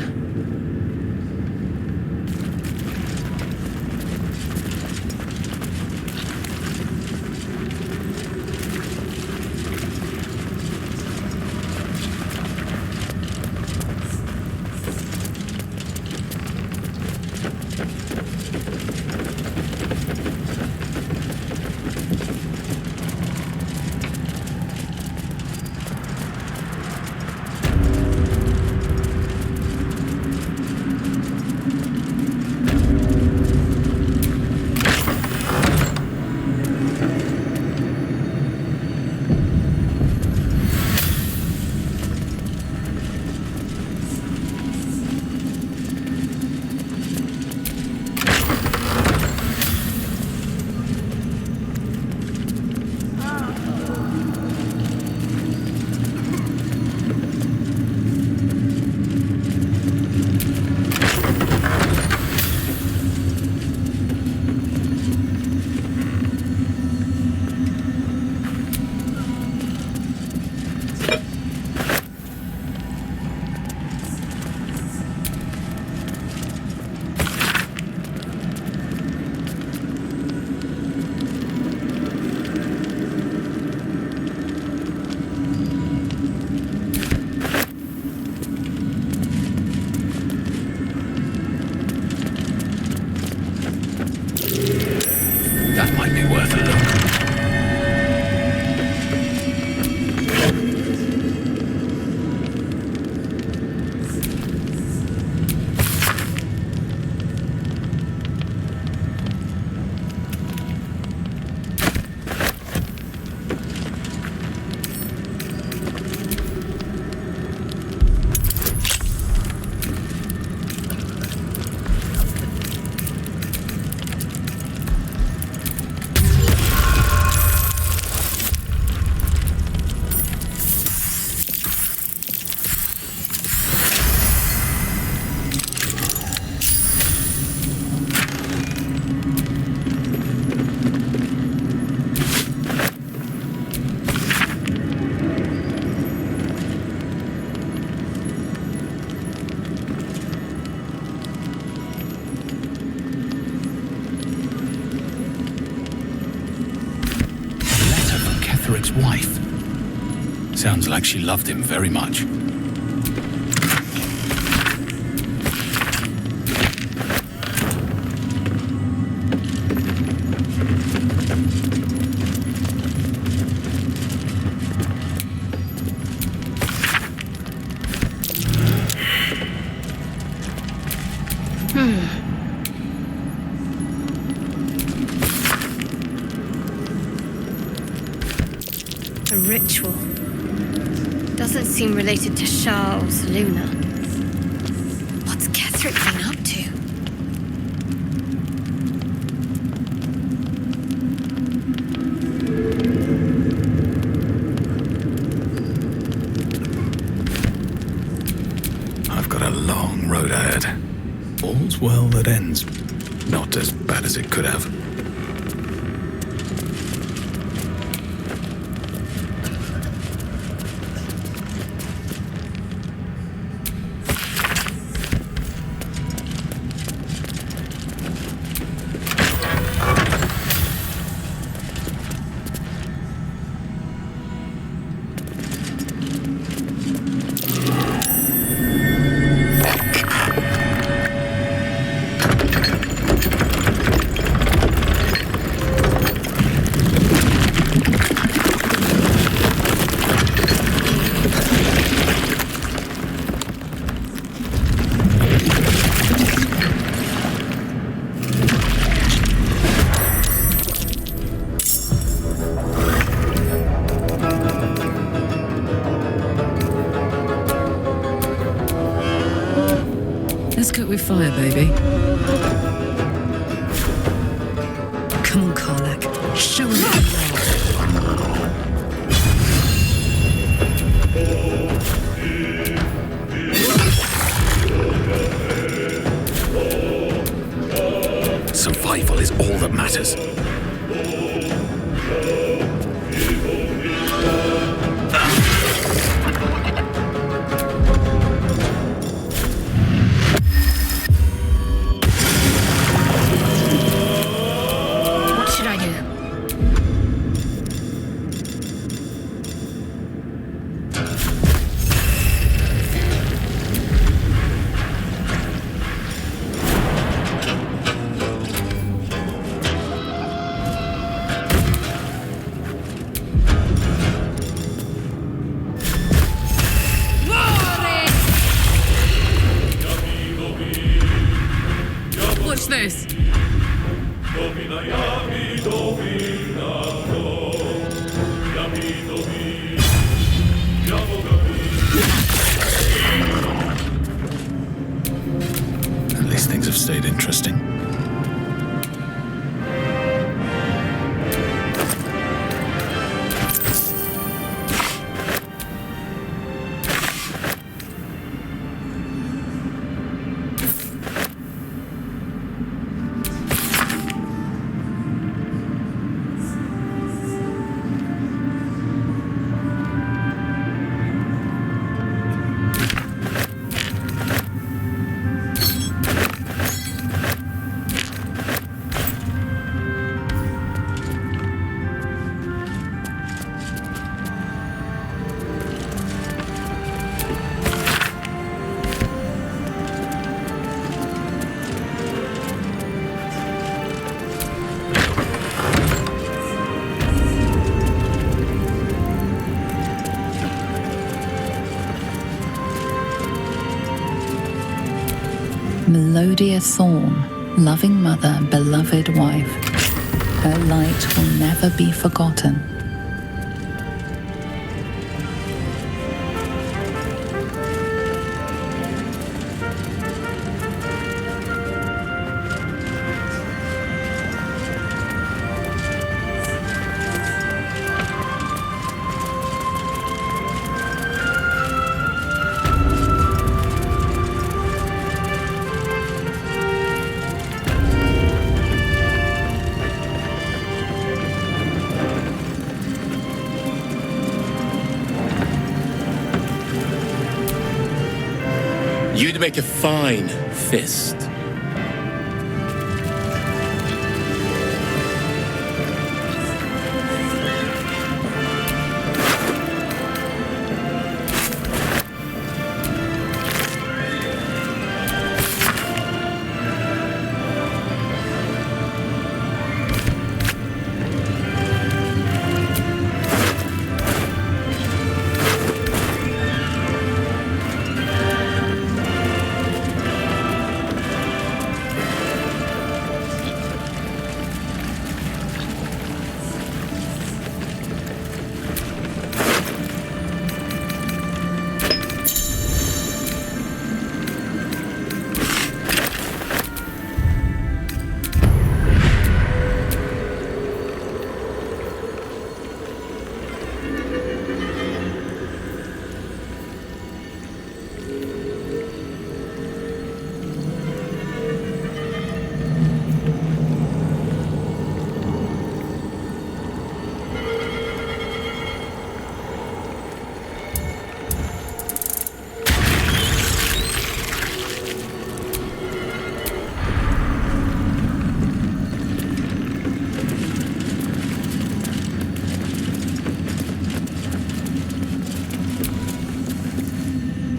Ketheric's wife. Sounds like she loved him very much. A ritual. Doesn't seem related to Shah or Seluna. What's Ketheric been up to? I've got a long road ahead. All's well that ends. Not as bad as it could have. Let's cook with fire, baby. Come on, Karlak. Show him what you are. Survival is all that matters. This. At least things have stayed interesting. Melodia Thorn, loving mother, beloved wife. Her light will never be forgotten. You'd make a fine fist.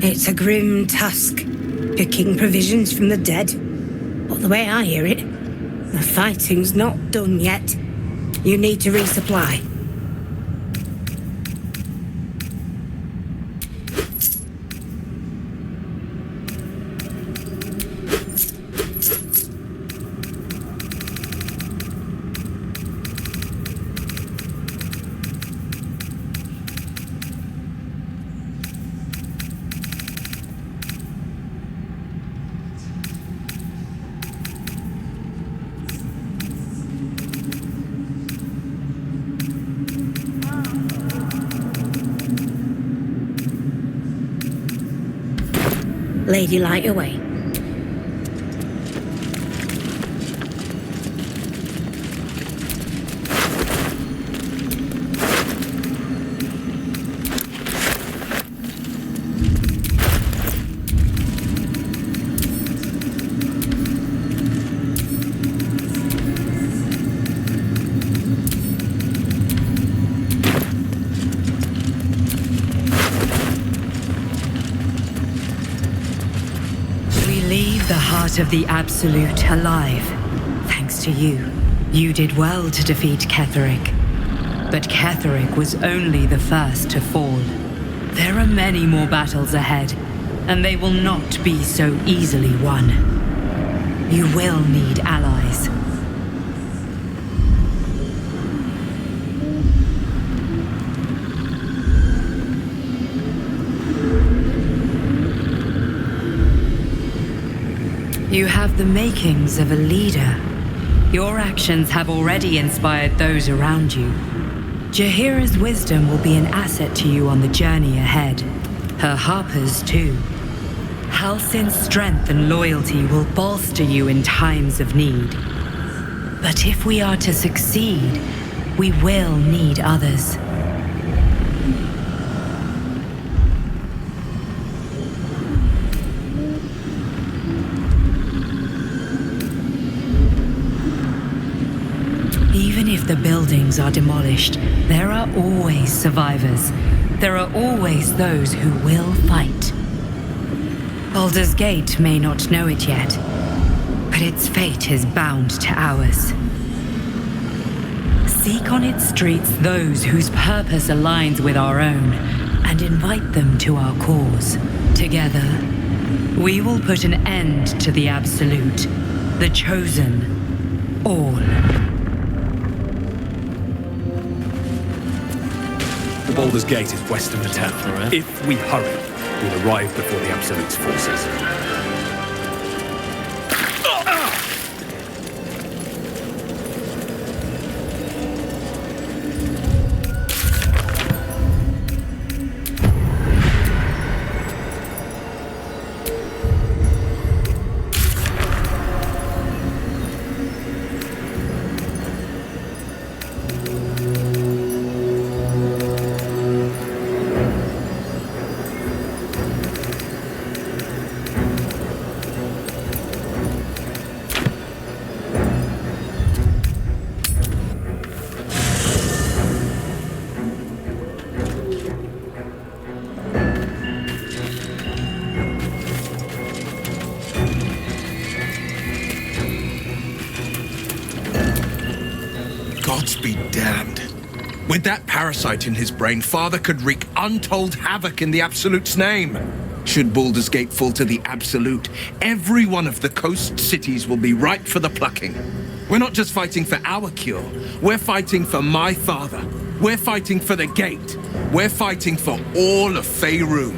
It's a grim task, picking provisions from the dead. But the way I hear it, the fighting's not done yet. You need to resupply. Lady, light away. Of the Absolute alive. Thanks to you. You did well to defeat Ketheric. But Ketheric was only the first to fall. There are many more battles ahead, and they will not be so easily won. You will need allies. You have the makings of a leader. Your actions have already inspired those around you. Jaheira's wisdom will be an asset to you on the journey ahead. Her harpers, too. Halsin's strength and loyalty will bolster you in times of need. But if we are to succeed, we will need others. Even if the buildings are demolished, there are always survivors. There are always those who will fight. Baldur's Gate may not know it yet, but its fate is bound to ours. Seek on its streets those whose purpose aligns with our own, and invite them to our cause. Together, we will put an end to the Absolute, the Chosen, all. The Baldur's Gate is west of the town. If we hurry, we'll arrive before the Absolute's forces. Be damned. With that parasite in his brain, Father could wreak untold havoc in the Absolute's name. Should Baldur's Gate fall to the Absolute, every one of the coast cities will be ripe for the plucking. We're not just fighting for our cure, we're fighting for my father. We're fighting for the Gate. We're fighting for all of Faerun.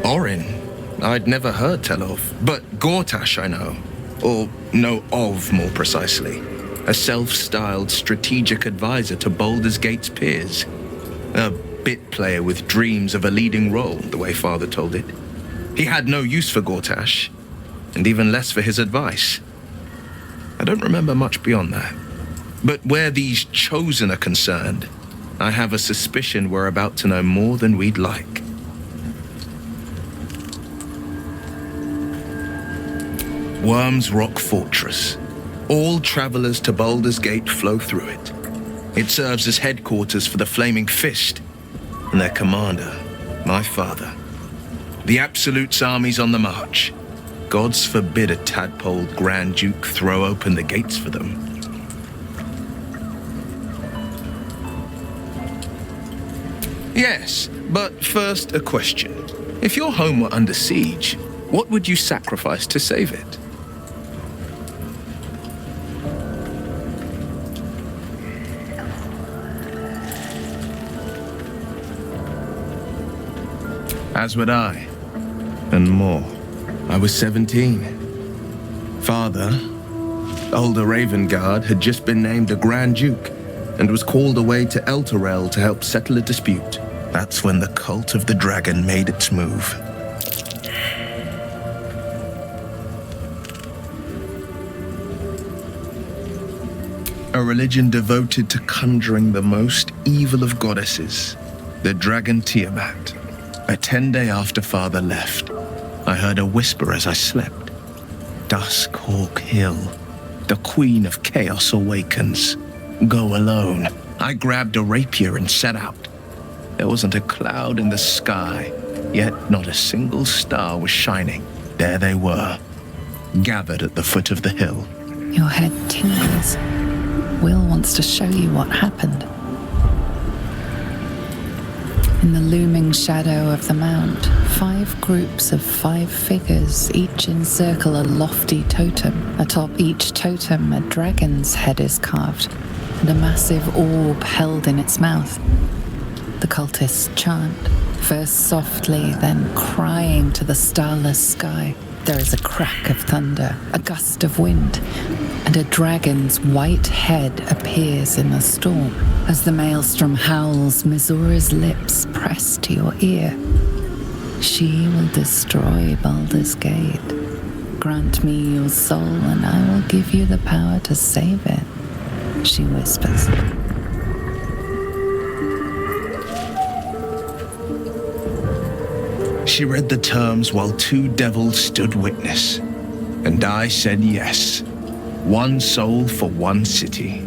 Orin. I'd never heard tell of, but Gortash I know. Or know of, more precisely. A self-styled strategic advisor to Baldur's Gate's peers. A bit player with dreams of a leading role, the way Father told it. He had no use for Gortash, and even less for his advice. I don't remember much beyond that. But where these Chosen are concerned, I have a suspicion we're about to know more than we'd like. Worm's Rock Fortress. All travelers to Baldur's Gate flow through it. It serves as headquarters for the Flaming Fist and their commander, my father. The Absolute's army's on the march. Gods forbid a tadpole Grand Duke throw open the gates for them. Yes, but first a question. If your home were under siege, what would you sacrifice to save it? As would I, and more. I was 17. Father, older Ravengard, had just been named a Grand Duke and was called away to Elturel to help settle a dispute. That's when the cult of the dragon made its move. A religion devoted to conjuring the most evil of goddesses, the dragon Tiamat. A 10-day after Father left, I heard a whisper as I slept. Duskhawk Hill, the Queen of Chaos awakens. Go alone. I grabbed a rapier and set out. There wasn't a cloud in the sky, yet not a single star was shining. There they were, gathered at the foot of the hill. Your head tingles. Will wants to show you what happened. In the looming shadow of the mount, 5 groups of 5 figures each encircle a lofty totem. Atop each totem, a dragon's head is carved, and a massive orb held in its mouth. The cultists chant, first softly, then crying to the starless sky. There is a crack of thunder, a gust of wind, and a dragon's white head appears in the storm. As the maelstrom howls, Mizura's lips press to your ear. She will destroy Baldur's Gate. Grant me your soul, and I will give you the power to save it, she whispers. She read the terms while 2 devils stood witness, and I said yes. 1 soul for 1 city.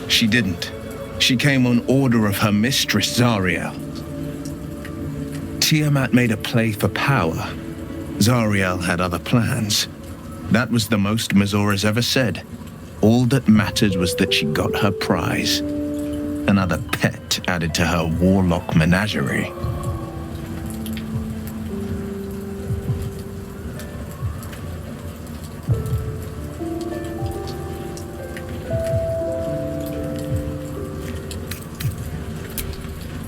She didn't. She came on order of her mistress, Zariel. Tiamat made a play for power. Zariel had other plans. That was the most Mizura's ever said. All that mattered was that she got her prize. Another pet added to her warlock menagerie.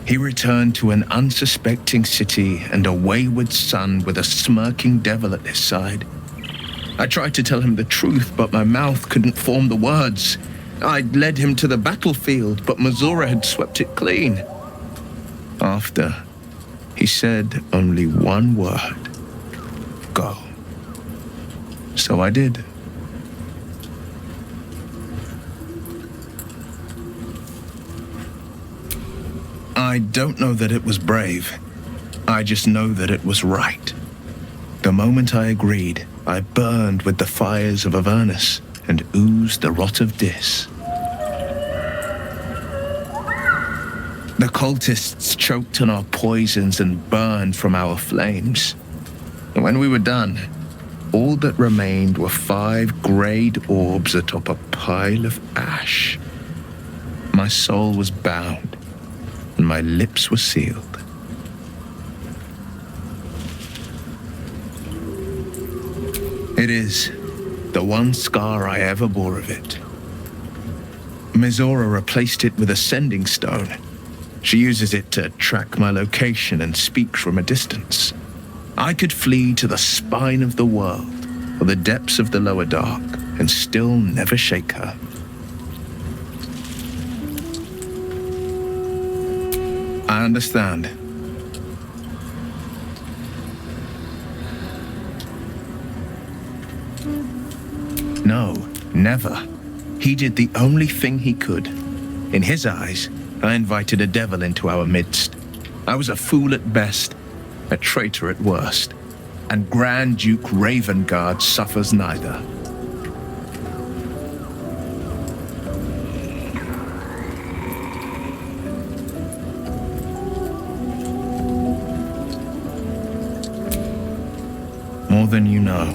He returned to an unsuspecting city and a wayward son with a smirking devil at his side. I tried to tell him the truth, but my mouth couldn't form the words. I'd led him to the battlefield, but Mizura had swept it clean. After, he said only one word. Go. So I did. I don't know that it was brave. I just know that it was right. The moment I agreed, I burned with the fires of Avernus and oozed the rot of Dis. The cultists choked on our poisons and burned from our flames. And when we were done, all that remained were 5 greyed orbs atop a pile of ash. My soul was bound, and my lips were sealed. It is the one scar I ever bore of it. Mizura replaced it with a sending stone. She uses it to track my location and speak from a distance. I could flee to the spine of the world or the depths of the lower dark and still never shake her. I understand. No, never. He did the only thing he could. In his eyes, I invited a devil into our midst. I was a fool at best, a traitor at worst, and Grand Duke Ravengard suffers neither. More than you know.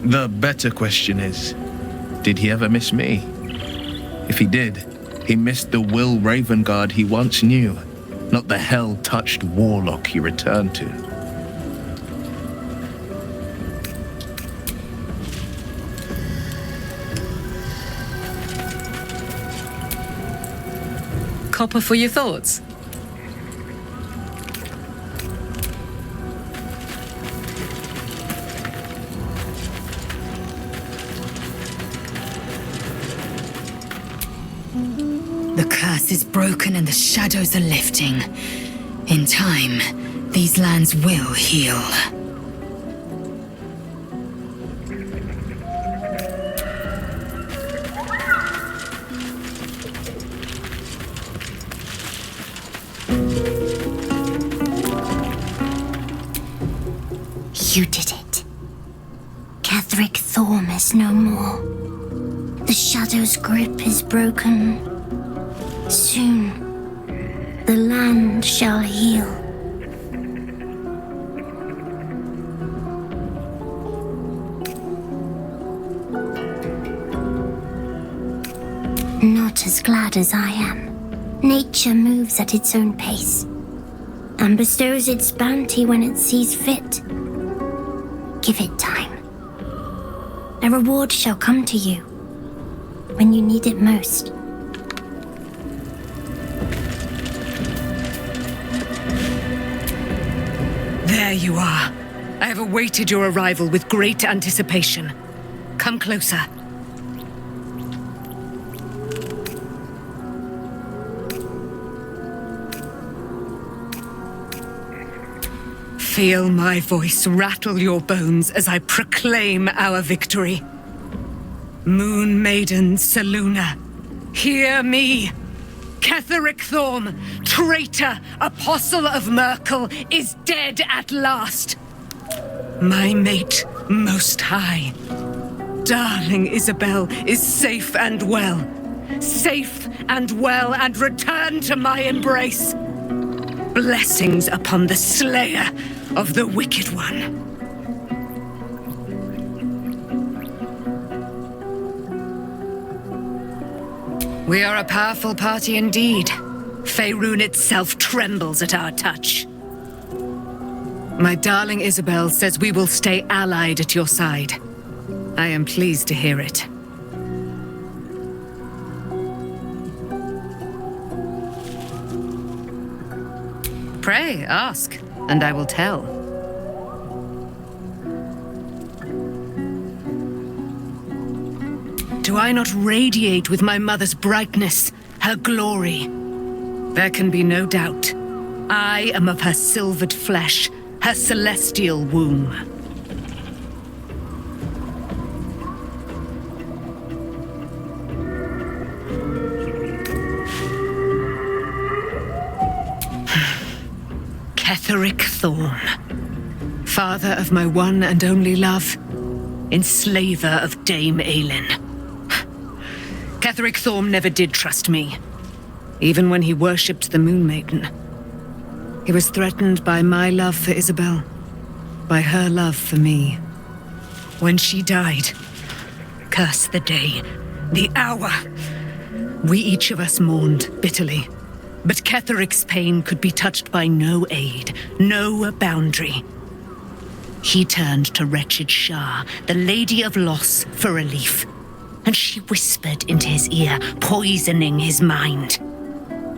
The better question is, did he ever miss me? If he did, he missed the Will Ravengard he once knew, not the hell-touched warlock he returned to. Copper for your thoughts? The curse is broken and the shadows are lifting. In time, these lands will heal. You did it. Ketheric Thorm is no more. The shadow's grip is broken. Soon, the land shall heal. Not as glad as I am. Nature moves at its own pace and bestows its bounty when it sees fit. Give it time. A reward shall come to you when you need it most. There you are. I have awaited your arrival with great anticipation. Come closer. Feel my voice rattle your bones as I proclaim our victory. Moon Maiden Selûne, hear me! Ketheric Thorm, traitor, apostle of Merkel, is dead at last. My mate, Most High. Darling Isabel is safe and well. Safe and well, and returned to my embrace. Blessings upon the slayer of the Wicked One. We are a powerful party indeed. Faerun itself trembles at our touch. My darling Isabel says we will stay allied at your side. I am pleased to hear it. Pray, ask, and I will tell. Do I not radiate with my mother's brightness, her glory? There can be no doubt. I am of her silvered flesh, her celestial womb. Ketheric Thorm, father of my one and only love, enslaver of Dame Aelin. Ketheric Thorm never did trust me, even when he worshipped the Moon Maiden. He was threatened by my love for Isabel, by her love for me. When she died, curse the day, the hour, we each of us mourned bitterly. But Ketheric's pain could be touched by no aid, no boundary. He turned to wretched Shah, the Lady of Loss, for relief. And she whispered into his ear, poisoning his mind.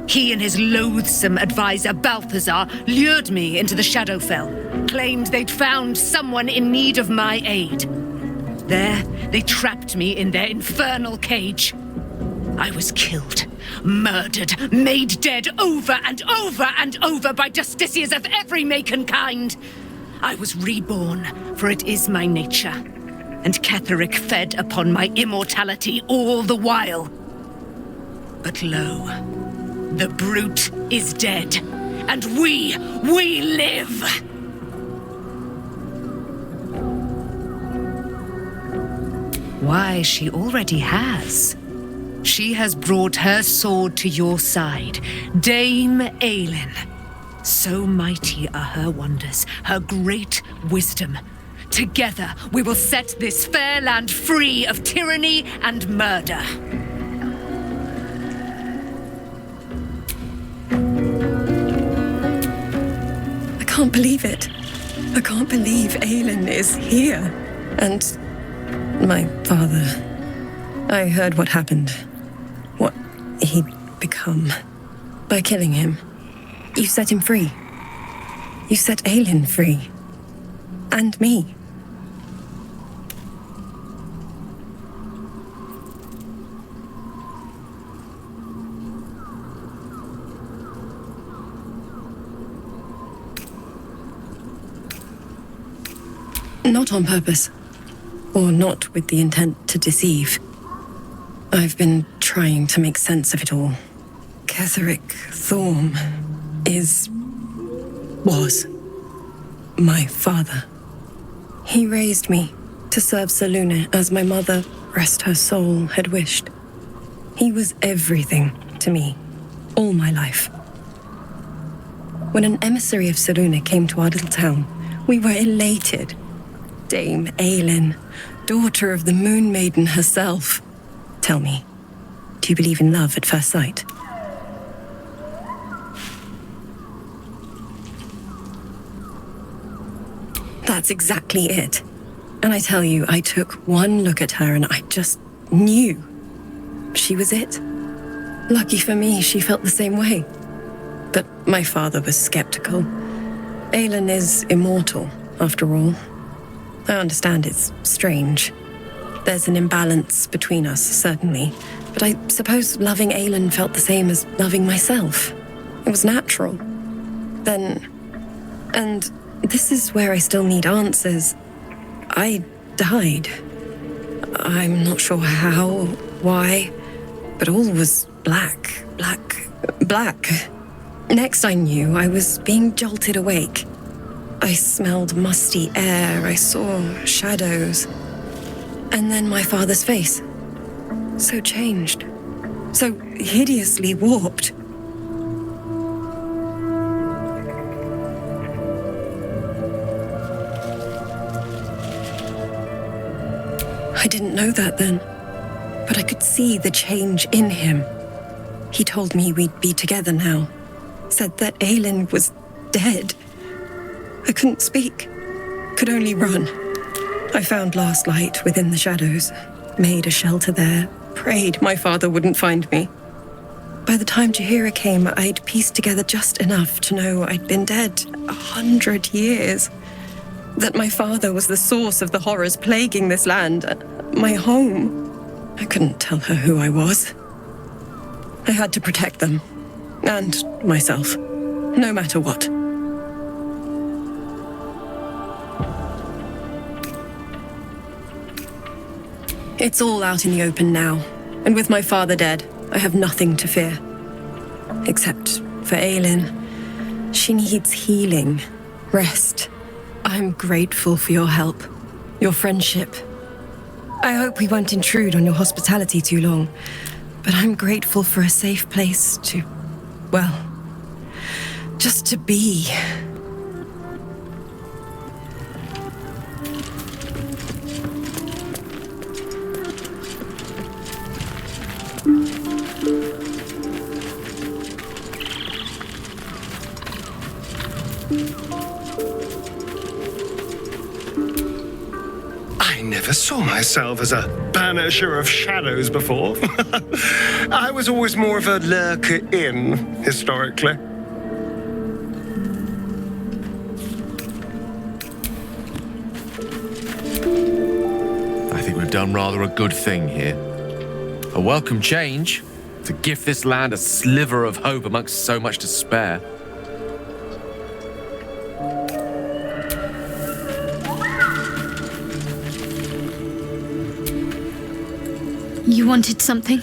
He and his loathsome advisor, Balthazar, lured me into the Shadowfell, claimed they'd found someone in need of my aid. There, they trapped me in their infernal cage. I was killed, murdered, made dead over and over and over by justiciars of every make and kind. I was reborn, for it is my nature. And Ketheric fed upon my immortality all the while. But lo, The brute is dead, and we live! Why, she already has. She has brought her sword to your side, Dame Aelin. So mighty are her wonders, her great wisdom. Together we will set this fair land free of tyranny and murder. I can't believe it. I can't believe Aelin is here. And my father. I heard what happened. What he'd become. By killing him. You set him free. You set Aelin free. And me. Not on purpose. Or not with the intent to deceive. I've been trying to make sense of it all. Ketheric Thorm was my father. He raised me to serve Selûne as my mother, rest her soul, had wished. He was everything to me, all my life. When an emissary of Selûne came to our little town, we were elated. Dame Aelin, daughter of the Moon Maiden herself. Tell me, do you believe in love at first sight? That's exactly it. And I tell you, I took one look at her and I just knew. She was it. Lucky for me, she felt the same way. But my father was skeptical. Aelin is immortal, after all. I understand it's strange. There's an imbalance between us, certainly. But I suppose loving Aelin felt the same as loving myself. It was natural. Then... And this is where I still need answers. I died. I'm not sure how, why, but all was black. Next I knew, I was being jolted awake. I smelled musty air, I saw shadows. And then my father's face. So changed. So hideously warped. I didn't know that then, but I could see the change in him. He told me we'd be together now, said that Aelin was dead. I couldn't speak, could only run. I found last light within the shadows, made a shelter there, prayed my father wouldn't find me. By the time Jaheira came, I'd pieced together just enough to know I'd been dead 100 years. That my father was the source of the horrors plaguing this land, my home. I couldn't tell her who I was. I had to protect them, and myself, no matter what. It's all out in the open now, and with my father dead, I have nothing to fear. Except for Aelin. She needs healing, rest. I'm grateful for your help, your friendship. I hope we won't intrude on your hospitality too long, but I'm grateful for a safe place to, well, just to be. I never saw myself as a banisher of shadows before. I was always more of a lurker-in, historically. I think we've done rather a good thing here. A welcome change to gift this land a sliver of hope amongst so much despair. You wanted something?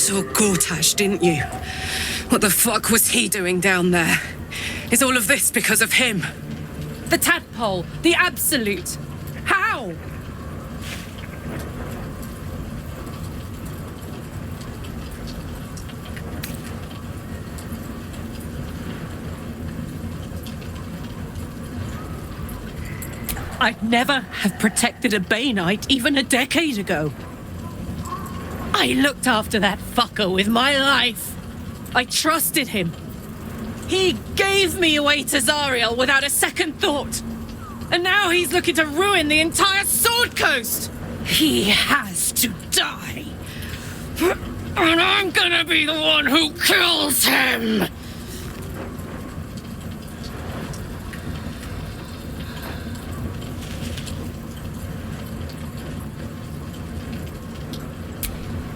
saw Gortash, didn't you? What the fuck was he doing down there? Is all of this because of him? The tadpole, the absolute. How? I'd never have protected a Bainite even a decade ago. I looked after that fucker with my life. I trusted him. He gave me away to Zariel without a second thought. And now he's looking to ruin the entire Sword Coast. He has to die. And I'm gonna be the one who kills him.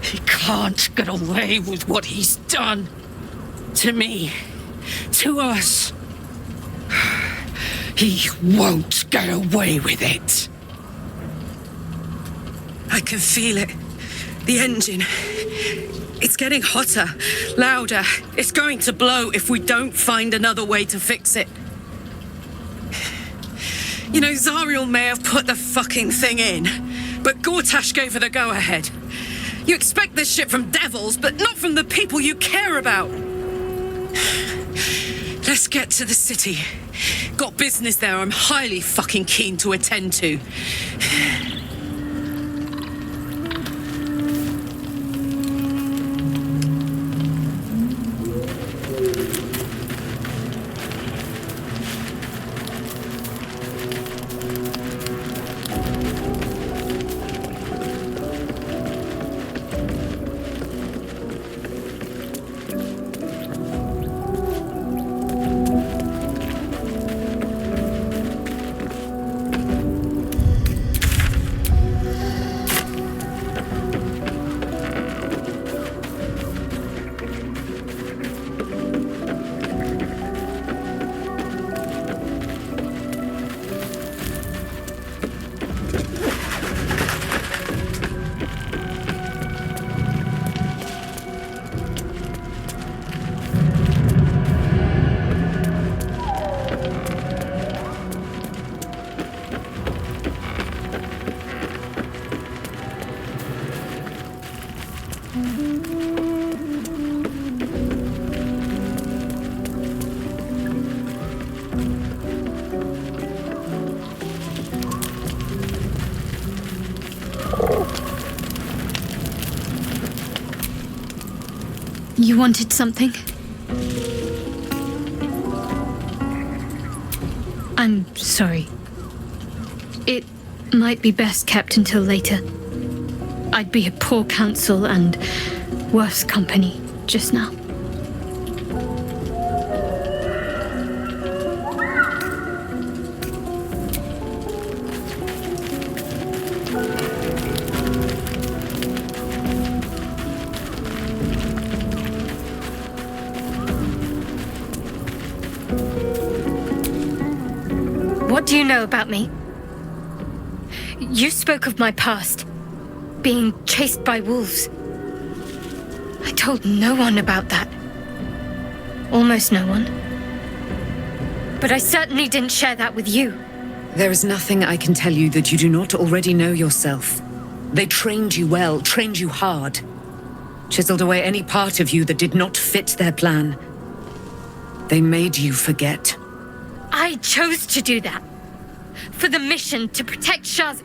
He can't get away with what he's done. To me. To us. He won't get away with it. I can feel it. The engine. It's getting hotter, louder. It's going to blow if we don't find another way to fix it. You know, Zariel may have put the fucking thing in, but Gortash gave her the go-ahead. You expect this shit from devils, but not from the people you care about. Let's get to the city. Got business there I'm highly fucking keen to attend to. You wanted something? I'm sorry. It might be best kept until later. I'd be a poor counsel and worse company just now. What do you know about me? You spoke of my past, being chased by wolves. I told no one about that. Almost no one. But I certainly didn't share that with you. There is nothing I can tell you that you do not already know yourself. They trained you well, trained you hard. Chiseled away any part of you that did not fit their plan. They made you forget. I chose to do that. For the mission to protect Shaz.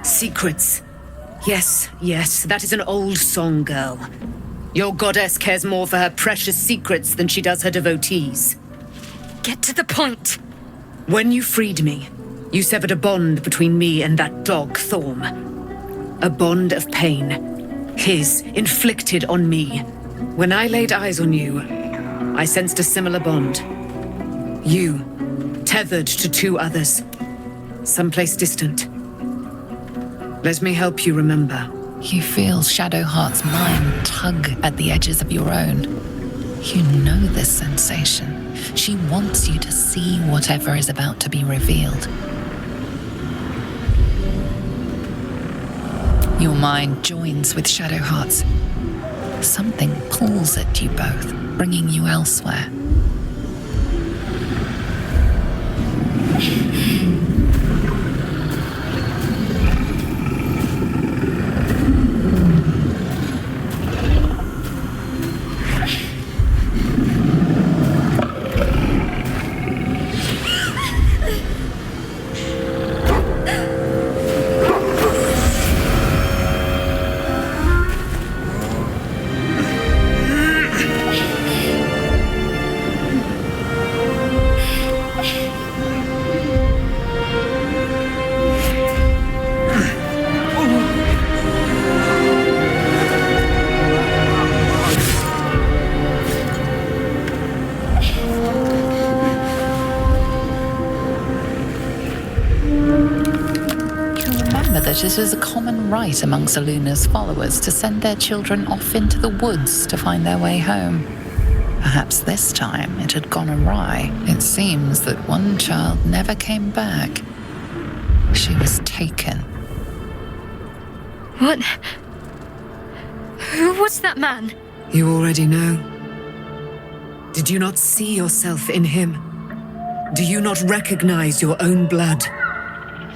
Secrets. Yes, yes, that is an old song, girl. Your goddess cares more for her precious secrets than she does her devotees. Get to the point. When you freed me, you severed a bond between me and that dog, Thorm. A bond of pain. His, inflicted on me. When I laid eyes on you, I sensed a similar bond. You, tethered to two others. Someplace distant. Let me help you remember. You feel Shadowheart's mind tug at the edges of your own. You know this sensation. She wants you to see whatever is about to be revealed. Your mind joins with Shadowheart's. something pulls at you both, bringing you elsewhere. It is a common right among Luna's followers to send their children off into the woods to find their way home. Perhaps this time it had gone awry. It seems that one child never came back. She was taken. What? Who was that man? You already know. Did you not see yourself in him? Do you not recognize your own blood?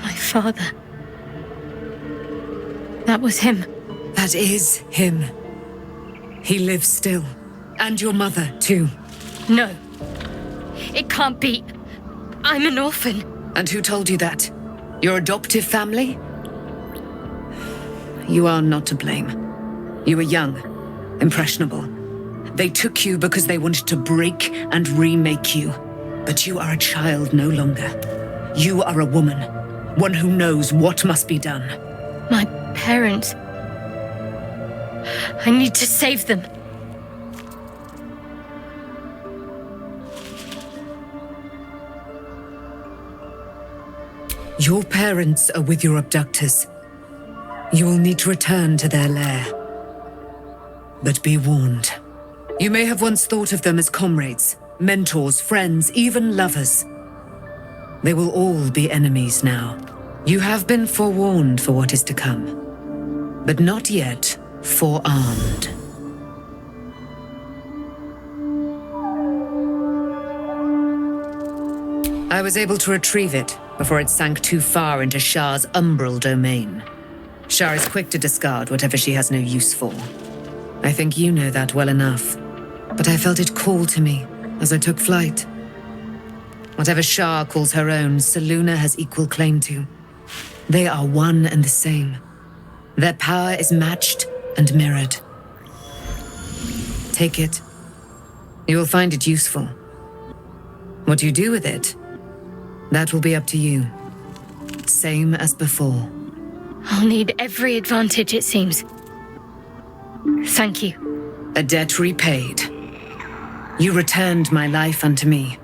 My father. That was him. That is him. He lives still. And your mother, too. No. It can't be. I'm an orphan. And who told you that? Your adoptive family? You are not to blame. You were young, impressionable. They took you because they wanted to break and remake you. But you are a child no longer. You are a woman. One who knows what must be done. My parents. I need to save them. Your parents are with your abductors. You will need to return to their lair. But be warned. You may have once thought of them as comrades, mentors, friends, even lovers. They will all be enemies now. You have been forewarned for what is to come, but not yet forearmed. I was able to retrieve it before it sank too far into Shah's umbral domain. Shah is quick to discard whatever she has no use for. I think you know that well enough, but I felt it call to me as I took flight. Whatever Shah calls her own, Selûne has equal claim to. They are one and the same. Their power is matched and mirrored. Take it. You will find it useful. What you do with it, that will be up to you. Same as before. I'll need every advantage, it seems. Thank you. A debt repaid. You returned my life unto me.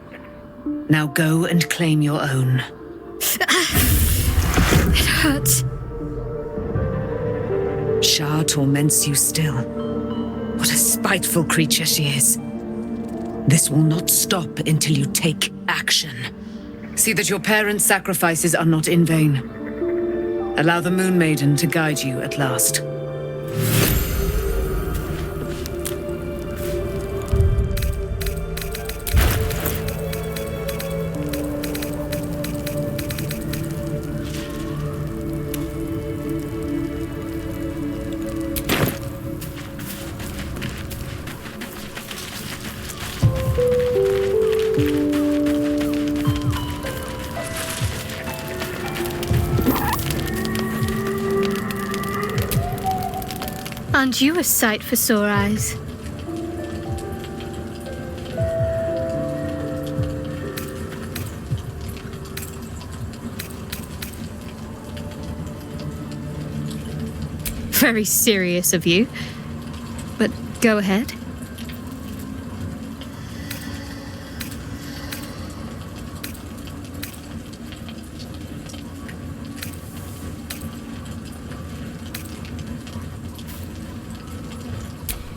Now go and claim your own. It hurts. Shah torments you still. What a spiteful creature she is. This will not stop until you take action. See that your parents' sacrifices are not in vain. Allow the Moon Maiden to guide you at last. Aren't you a sight for sore eyes? Very serious of you, but go ahead.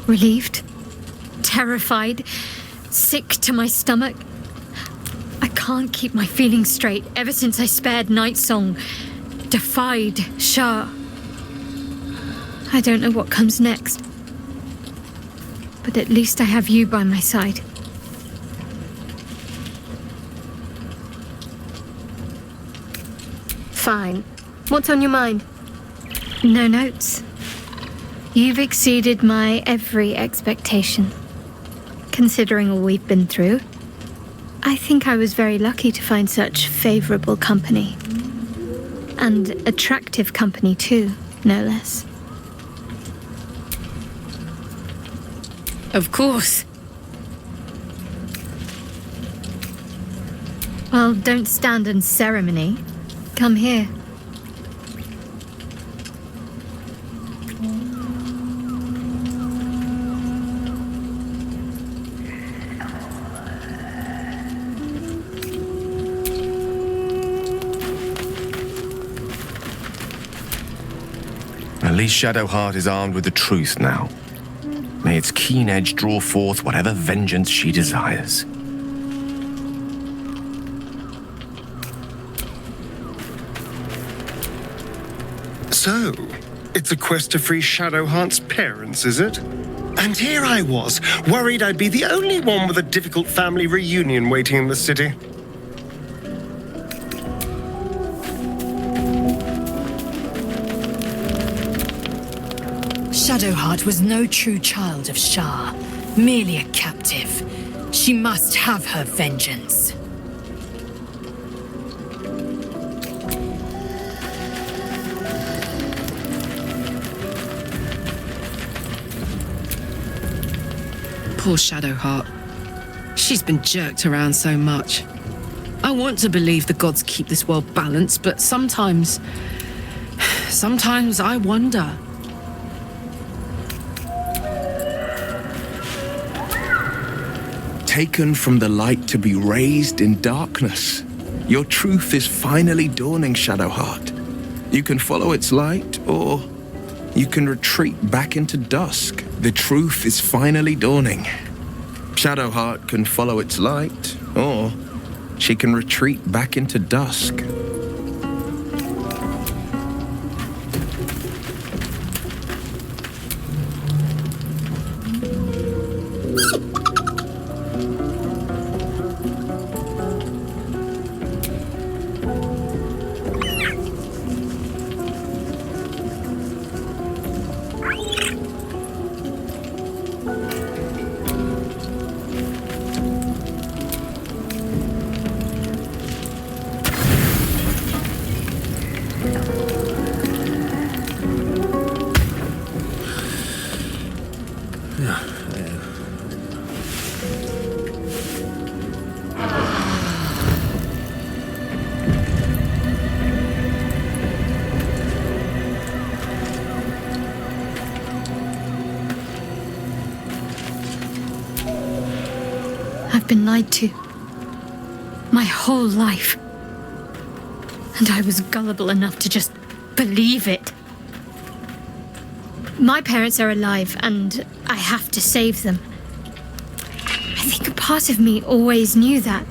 Relieved, terrified, sick to my stomach. I can't keep my feelings straight ever since I spared Night Song, defied Shah. I don't know what comes next. But at least I have you by my side. Fine. What's on your mind? No notes. You've exceeded my every expectation. Considering all we've been through, I think I was very lucky to find such favorable company. And attractive company too, no less. Of course. Well, don't stand in ceremony. Come here. At least Shadowheart is armed with the truth now. May its keen edge draw forth whatever vengeance she desires. So, it's a quest to free Shadowheart's parents, is it? And here I was, worried I'd be the only one with a difficult family reunion waiting in the city. Shadowheart was no true child of Shah, merely a captive. She must have her vengeance. Poor Shadowheart. She's been jerked around so much. I want to believe the gods keep this world balanced, but sometimes I wonder. Taken from the light to be raised in darkness. Your truth is finally dawning, Shadowheart. You can follow its light, or you can retreat back into dusk. The truth is finally dawning. Shadowheart can follow its light, or she can retreat back into dusk. I've been lied to. My whole life. And I was gullible enough to just believe it. My parents are alive, and I have to save them. I think a part of me always knew that.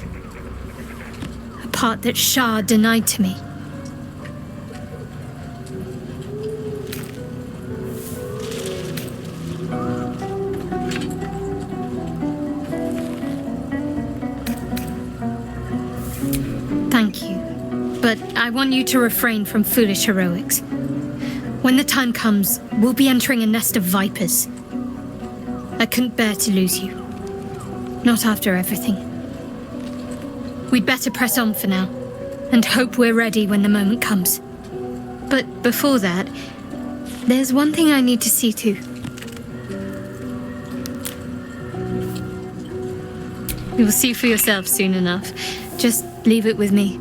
A part that Shah denied to me. Thank you, but I want you to refrain from foolish heroics. When the time comes, we'll be entering a nest of vipers. I couldn't bear to lose you. Not after everything. We'd better press on for now, and hope we're ready when the moment comes. But before that, there's one thing I need to see to. You will see for yourself soon enough. Just leave it with me.